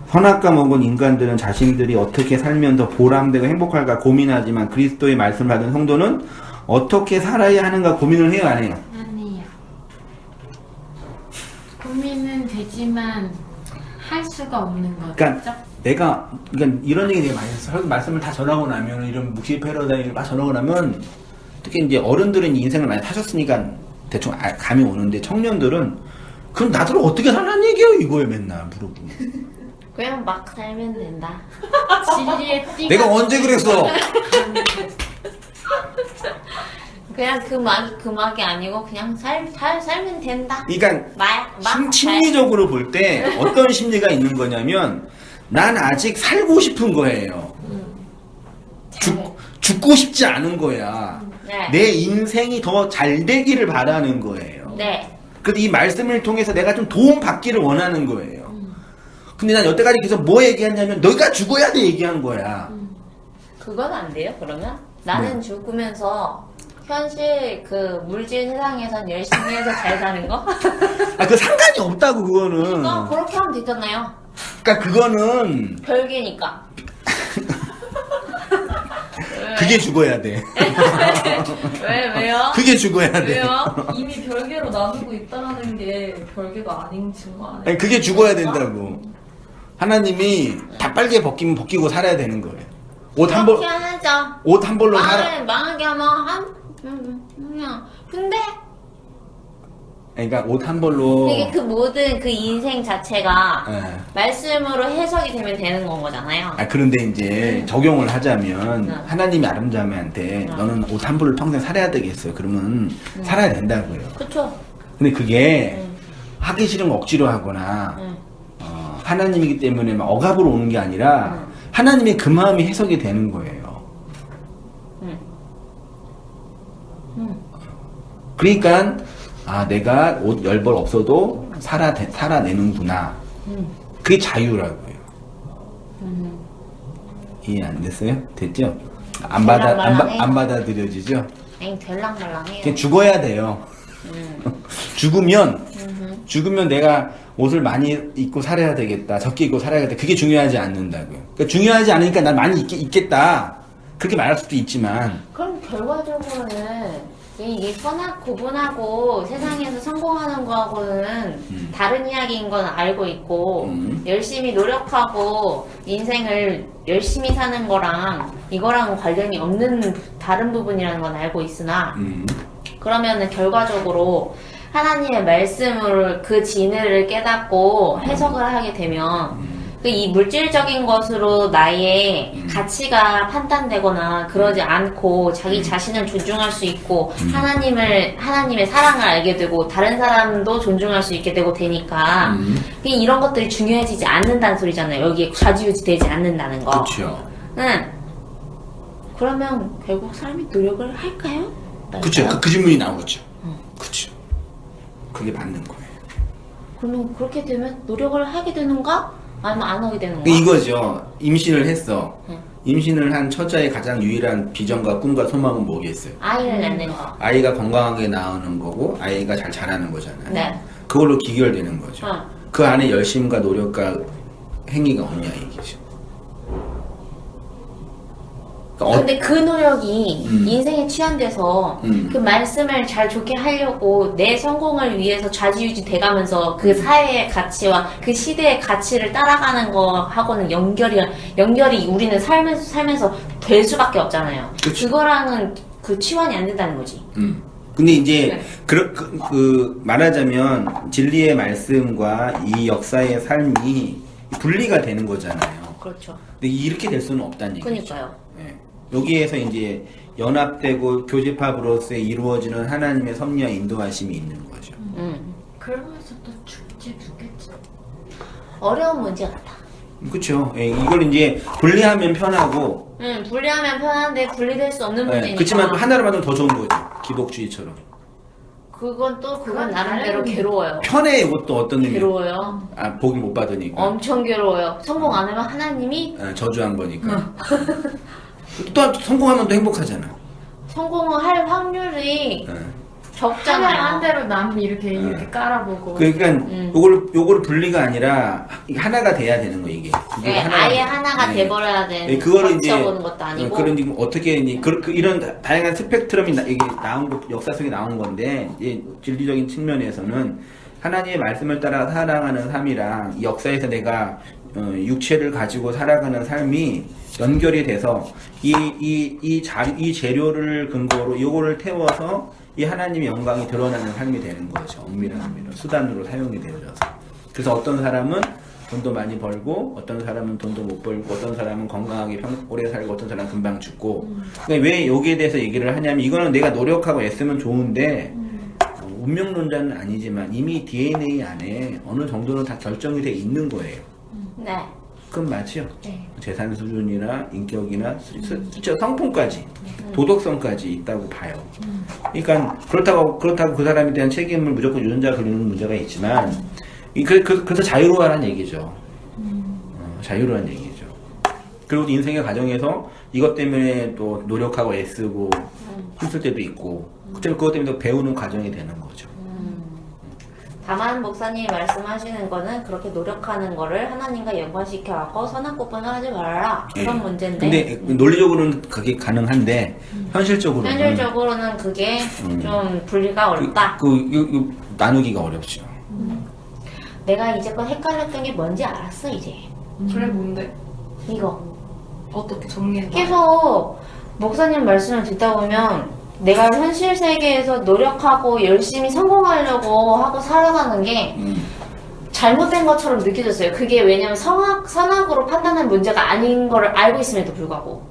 선악과 먹은 인간들은 자신들이 어떻게 살면 더 보람되고 행복할까 고민하지만 그리스도의 말씀을 받은 성도는 어떻게 살아야 하는가 고민을 해요, 안 해요? 아니에요. 고민은 되지만 할 수가 없는 거죠. 그러니까 그러니까 이런 얘기 되게 많이 했어. 말씀을 다 전하고 나면 이런 묵시 패러다임을 다 전하고 나면 특히 이제 어른들은 인생을 많이 사셨으니까 대충 감이 오는데 청년들은 그럼 나들 어떻게 살라는 얘기예요 이거에 맨날 물어보고. 그냥 막 살면 된다. 진리의 띠가 내가 언제 그랬어? 그냥 그 막이 아니고 그냥 살면 된다. 그러니까 막 심리적으로 볼 때 어떤 심리가 있는 거냐면 난 아직 살고 싶은 거예요. 죽고 싶지 않은 거야. 네. 내 인생이 더 잘 되기를 바라는 거예요. 네. 그래서 이 말씀을 통해서 내가 좀 도움 받기를 원하는 거예요. 근데 난 여태까지 계속 뭐 얘기했냐면 너가 죽어야 돼 얘기한 거야. 그건 안 돼요, 그러면? 나는 죽으면서 현실 그 물질 세상에선 열심히 해서 잘 사는 거? 아, 그 상관이 없다고 그거는. 그러니까 그렇게 하면 되잖아요. 그러니까 그거는 별개니까. 그게 죽어야 돼. 왜요? 그게 죽어야 돼. 왜요? 이미 별개로 나누고 있다라는 게 별개가 아닌 증거 아니에요? 아니, 그게 죽어야 된다고. 하나님이 다 빨개 벗기고 살아야 되는 거예요. 옷 한 그렇게 벌, 하죠. 옷 한 벌로 살아. 망하게 하면 그냥. 근데 그러니까 옷 한 벌로. 이게 그 모든 그 인생 자체가 예. 말씀으로 해석이 되면 되는 건 거잖아요. 아, 그런데 이제 적용을 하자면 하나님이 아름다움한테 너는 옷 한 벌로 평생 살아야 되겠어요. 그러면 살아야 된다고요. 그쵸? 근데 그게 하기 싫은 거 억지로 하거나 응. 하나님이기 때문에 막 억압으로 오는 게 아니라 하나님의 그 마음이 해석이 되는 거예요. 그러니까 아, 내가 옷 10벌 없어도 살아내는구나. 그게 자유라고요. 이해 안 됐어요? 됐죠? 안 받아들여지죠? 엥 될랑말랑해요. 그냥 죽어야 돼요. 죽으면 내가 옷을 많이 입고 살아야 되겠다. 적게 입고 살아야겠다. 그게 중요하지 않는다고요. 그러니까 중요하지 않으니까 난 많이 입겠다. 그렇게 말할 수도 있지만 그럼 결과적으로는 이게 선악 구분하고 세상에서 성공하는 거하고는 다른 이야기인 건 알고 있고 열심히 노력하고 인생을 열심히 사는 거랑 이거랑 관련이 없는 다른 부분이라는 건 알고 있으나 그러면은 결과적으로 하나님의 말씀으로 그 진리를 깨닫고 해석을 하게 되면 이 물질적인 것으로 나의 가치가 판단되거나 그러지 않고 자기 자신을 존중할 수 있고 하나님의 사랑을 알게 되고 다른 사람도 존중할 수 있게 되고 되니까 이런 것들이 중요해지지 않는다는 소리잖아요. 여기에 좌지우지 되지 않는다는 거. 그렇죠. 응. 그러면 결국 사람이 노력을 할까요? 그렇죠. 그 질문이 나오죠. 그렇죠. 그게 맞는 거예요. 그러면 그렇게 되면 노력을 하게 되는가? 아니면 안 하게 되는가? 이거죠. 임신을 했어. 응. 임신을 한 처자의 가장 유일한 비전과 꿈과 소망은 뭐겠어요? 아이를 낳는 거. 아이가 건강하게 나오는 거고 아이가 잘 자라는 거잖아요. 네. 그걸로 기결되는 거죠. 응. 그 안에 열심과 노력과 행위가 없냐 이게죠. 근데 그 노력이 인생에 취한돼서 그 말씀을 잘 좋게 하려고 내 성공을 위해서 좌지우지 돼가면서 그 사회의 가치와 그 시대의 가치를 따라가는 거하고는 연결이 우리는 살면서 될 수밖에 없잖아요. 그치. 그거랑은 그 치환이 안 된다는 거지. 근데 이제 네. 그 말하자면 진리의 말씀과 이 역사의 삶이 분리가 되는 거잖아요. 그렇죠. 근데 이렇게 될 수는 없다는 얘기죠. 그러니까요. 예. 여기에서 이제 연합되고 교집합으로서 이루어지는 하나님의 섭리와 인도하심이 있는 거죠. 그러면서 또 죽지 죽겠지. 어려운 문제 같아. 그렇죠. 예, 이걸 이제 분리하면 편하고, 분리하면 편한데 분리될 수 없는 예, 문제니까. 그렇지만 하나로 만들면 더 좋은 거죠. 기독주의처럼. 그건 나름대로 괴로워요. 편해 이것도 어떤 의미? 괴로워요. 아 복을 못 받으니까. 엄청 괴로워요. 성공 안 하면 하나님이 아, 저주한 거니까. 또 성공하면 또 행복하잖아. 성공을 할 확률이 예. 적잖아요. 한 대로 남이 이렇게 깔아보고. 그러니까 요거를 분리가 아니라 하나가 돼야 되는 거 이게. 두 개가 하나가 아예 돼요. 하나가 네. 돼버려야 되는. 네, 그거를 이제 맞춰보는 것도 아니고. 그런 지금 어떻게 이제 이런 다양한 스펙트럼이 이게 나온 거 역사 속에 나온 건데 이제 진리적인 측면에서는 하나님의 말씀을 따라 살아가는 삶이랑 이 역사에서 내가 육체를 가지고 살아가는 삶이 연결이 돼서 이 재료를 근거로 이거를 태워서 이 하나님의 영광이 드러나는 삶이 되는 거죠. 엄밀한 의미로 수단으로 사용이 되어져서. 그래서 어떤 사람은 돈도 많이 벌고 어떤 사람은 돈도 못 벌고 어떤 사람은 건강하게 오래 살고 어떤 사람은 금방 죽고. 그러니까 왜 여기에 대해서 얘기를 하냐면 이거는 내가 노력하고 애쓰면 좋은데 운명론자는 아니지만 이미 DNA 안에 어느 정도는 다 결정이 돼 있는 거예요. 네. 그건 맞죠? 네. 재산 수준이나 인격이나 실제 성품까지 도덕성까지 있다고 봐요. 그러니까 그렇다고 그 사람에 대한 책임을 무조건 유전자가 돌리는 문제가 있지만 그래서 자유로워하는 얘기죠. 자유로운 얘기죠. 그리고 인생의 과정에서 이것 때문에 또 노력하고 애쓰고 힘쓸 때도 있고 그것 때문에 또 배우는 과정이 되는 거죠. 다만 목사님이 말씀하시는 거는 그렇게 노력하는 거를 하나님과 연관시켜갖고 선한 것뿐을 하지 말아라 그런 예. 문제인데. 근데 논리적으로는 그게 가능한데 현실적으로는 그게 좀 분리가 어렵다. 나누기가 어렵죠. 내가 이제껏 헷갈렸던 게 뭔지 알았어 이제. 그래 뭔데? 이거 어떻게 정리해봐. 계속 목사님 말씀을 듣다 보면 내가 현실 세계에서 노력하고 열심히 성공하려고 하고 살아가는 게 잘못된 것처럼 느껴졌어요. 그게 왜냐면 선악으로 판단할 문제가 아닌 거를 알고 있음에도 불구하고.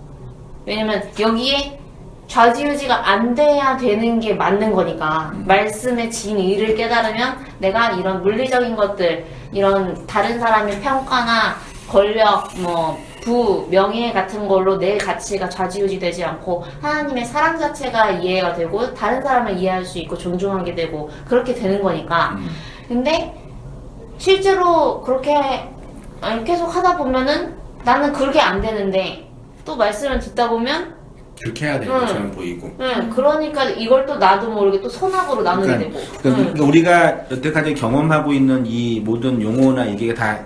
왜냐면 여기에 좌지우지가 안 돼야 되는 게 맞는 거니까. 말씀의 진의를 깨달으면 내가 이런 물리적인 것들, 이런 다른 사람의 평가나 권력, 부, 명예 같은 걸로 내 가치가 좌지우지 되지 않고 하나님의 사랑 자체가 이해가 되고 다른 사람을 이해할 수 있고 존중하게 되고 그렇게 되는 거니까. 근데 실제로 그렇게 계속 하다 보면은 나는 그렇게 안 되는데 또 말씀을 듣다 보면 그렇게 해야 되는 것처럼 보이고. 그러니까 이걸 또 나도 모르게 또 선악으로 나누게 되고. 그러니까 우리가 여태까지 경험하고 있는 이 모든 용어나 이게 다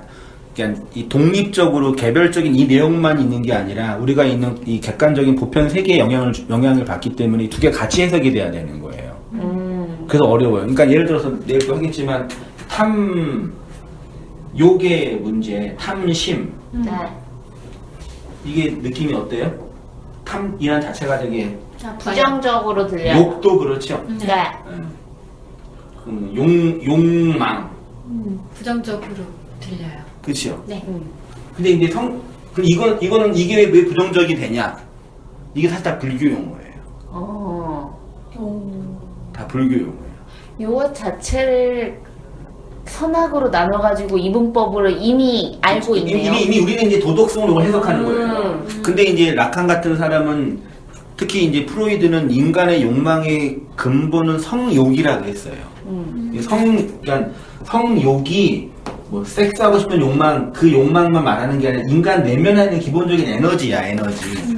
그냥 이 독립적으로 개별적인 이 내용만 있는 게 아니라 우리가 있는 이 객관적인 보편 세계의 영향을 받기 때문에 두 개 같이 해석이 돼야 되는 거예요. 그래서 어려워요. 그러니까 예를 들어서 내일 또 하겠지만 욕의 문제, 탐심 네. 이게 느낌이 어때요? 탐이란 자체가 되게 부정적으로 들려요. 욕도 그렇죠. 네. 욕망. 부정적으로 들려요. 그렇죠. 네. 근데 이제 이거는 이게 왜 부정적이 되냐? 이게 사실 다 불교 용어예요. 다 불교 용어예요. 요 자체를 선악으로 나눠가지고 이분법으로 이미 알고 있네요. 이미 우리는 이제 도덕성으로 해석하는 거예요. 근데 이제 라칸 같은 사람은 특히 이제 프로이드는 인간의 욕망의 근본은 성욕이라고 했어요. 그러니까 성욕이 뭐 섹스하고 싶은 욕망, 그 욕망만 말하는 게 아니라 인간 내면에 있는 기본적인 에너지야, 에너지.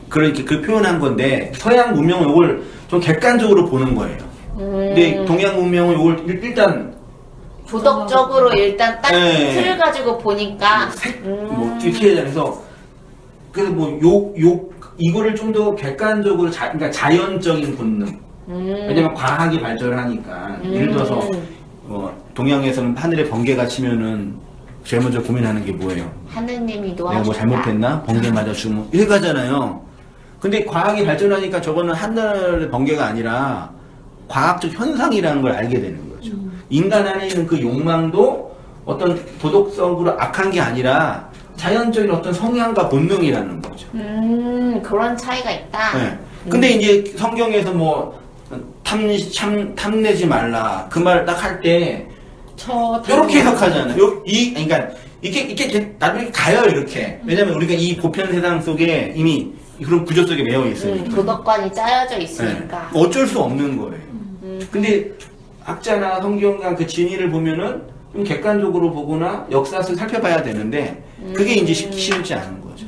그렇게 그 표현한 건데 서양 문명은 이걸 좀 객관적으로 보는 거예요. 근데 동양 문명은 이걸 일단 도덕적으로 일단 딱 네. 틀을 가지고 보니까 뭐 이렇게 해서 그래서 뭐 이거를 좀 더 객관적으로 그러니까 자연적인 본능. 왜냐면 과학이 발전을 하니까 예를 들어서 동양에서는 하늘에 번개가 치면은 제일 먼저 고민하는 게 뭐예요? 하느님이 내가 뭐 도와준다. 잘못했나? 번개 맞아 죽으면 이래 가잖아요. 근데 과학이 발전하니까 저거는 하늘의 번개가 아니라 과학적 현상이라는 걸 알게 되는 거죠. 인간 안에 있는 그 욕망도 어떤 도덕적으로 악한 게 아니라 자연적인 어떤 성향과 본능이라는 거죠. 그런 차이가 있다. 네. 근데 이제 성경에서 뭐 탐내지 말라 그 말 딱 할 때 이렇게 해석하잖아요. 그러니까 이게 나중에 가요 이렇게. 왜냐면 우리가 이 보편 세상 속에 이미 그런 구조 속에 매여 있으니까. 도덕관이 짜여져 있으니까. 네. 어쩔 수 없는 거예요. 근데 학자나 성경과 그 진리를 보면은 좀 객관적으로 보거나 역사를 살펴봐야 되는데 그게 이제 쉽지 않은 거죠.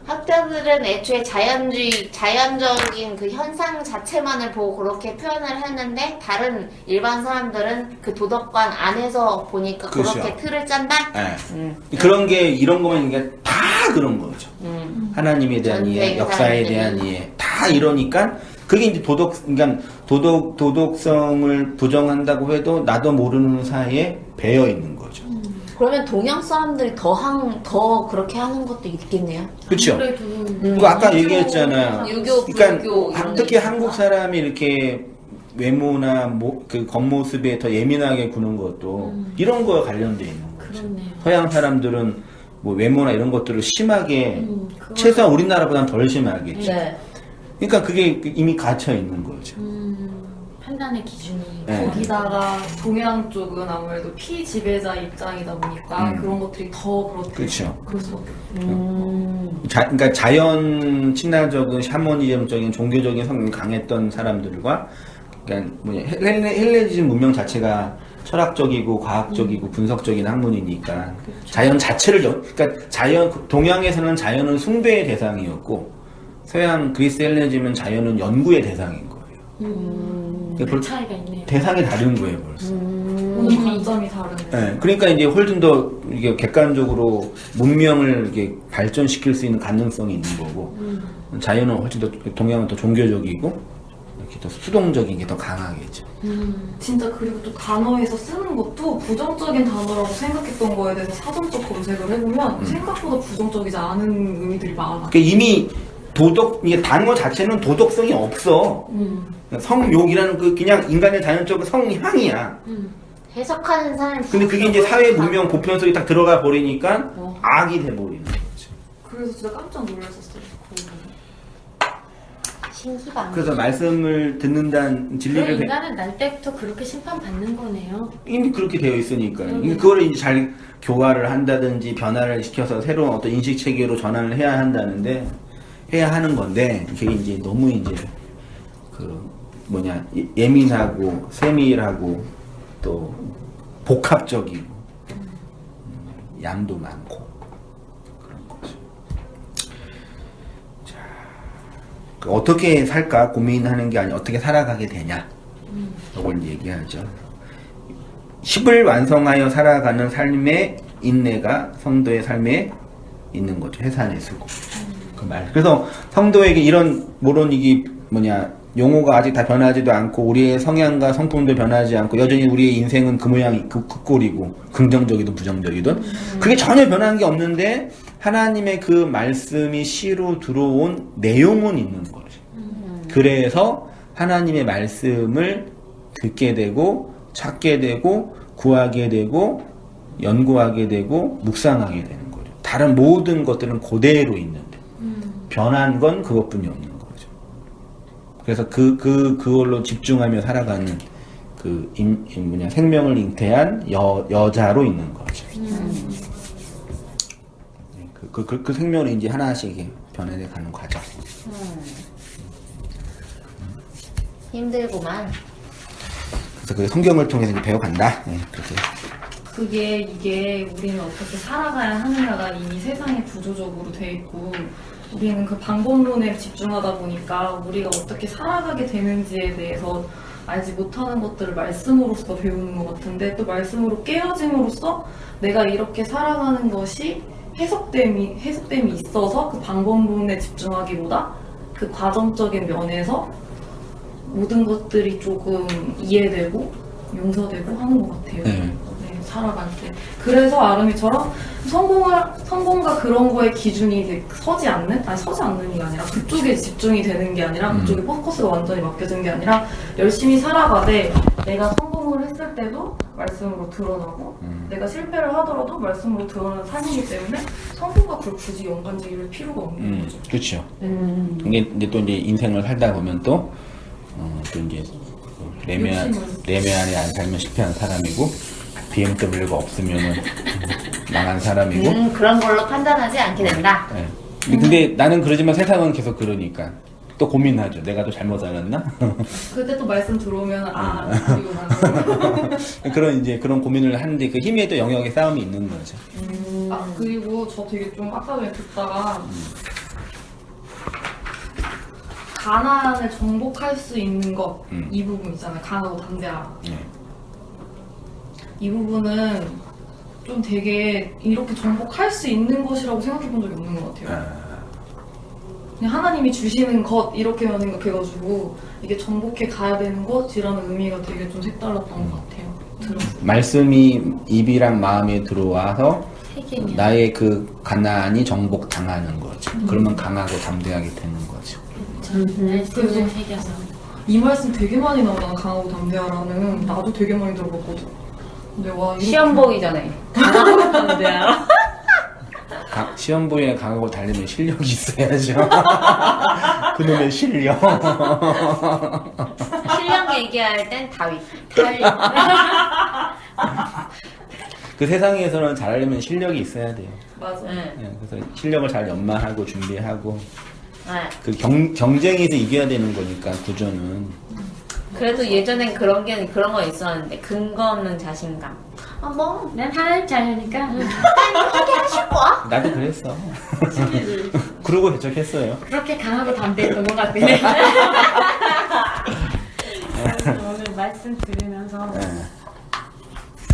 학자들은 애초에 자연적인 그 현상 자체만을 보고 그렇게 표현을 했는데 다른 일반 사람들은 그 도덕관 안에서 보니까 그렇죠. 그렇게 틀을 짠다? 네. 그런 게 이런 거면 이게 다 그런 거죠. 하나님에 대한 전 이해, 세계 역사에 사람들이. 대한 이해 다 이러니까 그게 이제 그러니까 도덕성을 부정한다고 해도 나도 모르는 사이에 배어 있는 거죠. 그러면 동양 사람들이 더 그렇게 하는 것도 있겠네요. 그렇죠. 그 아까 얘기했잖아요. 유교, 그러니까 불교 이런 특히 게 한국 사람이 이렇게 외모나 그 겉모습에 더 예민하게 구는 것도 이런 거와 관련돼 있는 거죠. 그렇네요. 서양 사람들은 뭐 외모나 이런 것들을 심하게 최소한 우리나라보다는 덜 심하겠죠. 네. 그러니까 그게 이미 갇혀 있는 거죠. 판단의 기준이. 네. 거기다가 동양 쪽은 아무래도 피지배자 입장이다 보니까 그런 것들이 더 그렇게 그렇죠. 그럴 수밖에 없어요. 그러니까 자연 친화적인 샤머니즘적인 종교적인 성향이 강했던 사람들과 그러니까 헬레니즘 문명 자체가 철학적이고 과학적이고 분석적인 학문이니까 자연 자체를 그러니까 동양에서는 자연은 숭배의 대상이었고 서양 그리스 헬레니즘은 자연은 연구의 대상인 거예요. 그 차이가 있네요. 대상이 다른 거예요 벌써. 보는 관점이 다른데. 네, 그러니까 이제 훨씬 더 이게 객관적으로 문명을 이렇게 발전시킬 수 있는 가능성이 있는 거고 자연은 훨씬 더 동양은 더 종교적이고 이렇게 더 수동적인 게 더 강하겠죠. 진짜 그리고 또 단어에서 쓰는 것도 부정적인 단어라고 생각했던 거에 대해서 사전적 검색을 해보면 생각보다 부정적이지 않은 의미들이 많아. 그러니까 이미 이게 단어 자체는 도덕성이 없어. 성욕이라는 그냥 인간의 자연적인 성향이야. 해석하는 사람이 근데 그게 이제 사회 문명 보편 속에 딱 들어가 버리니까 악이 돼 버리는 거죠. 그래서 진짜 깜짝 놀랐었어요. 신기가 그래서 말씀을 듣는다는 그럼 진리를 인간은 날 때부터 그렇게 심판받는 거네요. 이미 그렇게 되어 있으니까요. 그거를 이제 잘 교화를 한다든지 변화를 시켜서 새로운 어떤 인식 체계로 전환을 해야 하는 건데 그게 이제 너무 이제 예민하고 세밀하고 또 복합적이고 양도 많고 그런 거죠. 자, 어떻게 살까 고민하는 게 아니라 어떻게 살아가게 되냐 이걸 얘기하죠. 10을 완성하여 살아가는 삶의 인내가 성도의 삶에 있는 거죠. 해산의 수고. 그 말. 그래서 성도에게 물론 이게 용어가 아직 다 변하지도 않고 우리의 성향과 성품도 변하지 않고 여전히 우리의 인생은 그 모양이 그 꼴이고 긍정적이든 부정적이든 그게 전혀 변한 게 없는데 하나님의 그 말씀이 시로 들어온 내용은 있는 거죠. 그래서 하나님의 말씀을 듣게 되고 찾게 되고 구하게 되고 연구하게 되고 묵상하게 되는 거죠. 다른 모든 것들은 그대로 있는데 변한 건 그것뿐이 없는 거죠. 그래서 그걸로 집중하며 살아가는 생명을 잉태한 여자로 있는 거죠. 그 생명을 이제 하나씩 이렇게 변해내 가는 과정. 힘들구만. 그래서 그 성경을 통해서 이제 배워간다. 네, 그렇게. 이게 우리는 어떻게 살아가야 하느냐가 이미 세상에 구조적으로 돼 있고 우리는 그 방법론에 집중하다 보니까 우리가 어떻게 살아가게 되는지에 대해서 알지 못하는 것들을 말씀으로써 배우는 것 같은데 또 말씀으로 깨어짐으로써 내가 이렇게 살아가는 것이 해석됨이 있어서 그 방법론에 집중하기보다 그 과정적인 면에서 모든 것들이 조금 이해되고 용서되고 하는 것 같아요. 네. 살아갈 때. 그래서 아름이처럼 성공과 그런 거에 기준이 서지 않는이 아니라 그쪽에 집중이 되는 게 아니라 그쪽에 포커스가 완전히 맡겨진 게 아니라 열심히 살아가되 내가 성공을 했을 때도 말씀으로 드러나고 내가 실패를 하더라도 말씀으로 드러나는 삶이기 때문에 성공과 그걸 굳이 연관지을 필요가 없는 거죠. 그렇죠. 이게 이제 또 이제 인생을 살다 보면 또 이제 레메안에 안 살면 실패한 사람이고 BMW가 없으면은 망한 사람이고. 그런 걸로 판단하지 않게 된다. 네. 근데 나는 그러지만 세상은 계속 그러니까 또 고민하죠. 내가 또 잘못 알았나? 그때 또 말씀 들어오면 아니구나. 그런 고민을 하는데 그 힘의 또 영역의 싸움이 있는 거죠. 그리고 저 되게 좀 아까 전에 듣다가 가난을 정복할 수 있는 것 이 부분 있잖아요. 강하고 담대하라. 네. 이 부분은 좀 되게 이렇게 정복할 수 있는 것이라고 생각해 본 적이 없는 것 같아요. 그냥 하나님이 주시는 것 이렇게만 생각해가지고 이게 정복해 가야 되는 것이라는 의미가 되게 좀 색달랐던 것 같아요. 들었어요. 말씀이 입이랑 마음에 들어와서 세계면. 나의 그 가난이 정복 당하는 거죠. 그러면 강하고 담대하게 되는 거죠. 말씀을 새겨서. 이 말씀 되게 많이 나오잖아. 강하고 담대하라는. 나도 되게 많이 들어봤거든. 근데 와 이렇게 시험 보기 전에. 강하고 담대하라. 시험 보기에 강하고 달리면 실력이 있어야죠. 그놈의 실력. 실력 얘기할 땐 다윗. 그 세상에서는 잘하려면 실력이 있어야 돼요. 맞아. 네, 그래서 실력을 잘 연마하고 준비하고 네. 그 경쟁에서 이겨야 되는 거니까 구조는. 그래도 예전엔 그런 거 있었는데 근거 없는 자신감. 난 하나님 자녀니까. 하실 거야? 나도 그랬어. 그러고 개척했어요. 그렇게 강하고 담대했던 것 같아. 오늘 말씀 들으면서 네.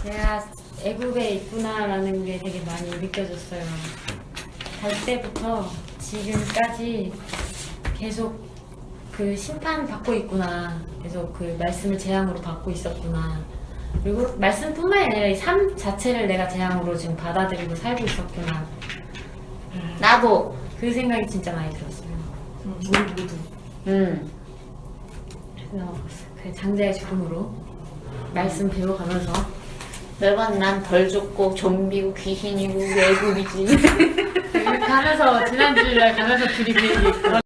내가 애국에 있구나라는 게 되게 많이 느껴졌어요. 갈 때부터 지금까지 계속 그 심판 받고 있구나. 계속 그 말씀을 재앙으로 받고 있었구나. 그리고 말씀뿐만 아니라 이 삶 자체를 내가 재앙으로 지금 받아들이고 살고 있었구나. 나도. 그 생각이 진짜 많이 들었어요. 우리 모두. 그래서 그 장자의 죽음으로 말씀 배워가면서 매번 난 덜 죽고 좀비고 귀신이고 외국이지. 가면서 지난주에 가면서 둘이 그 얘기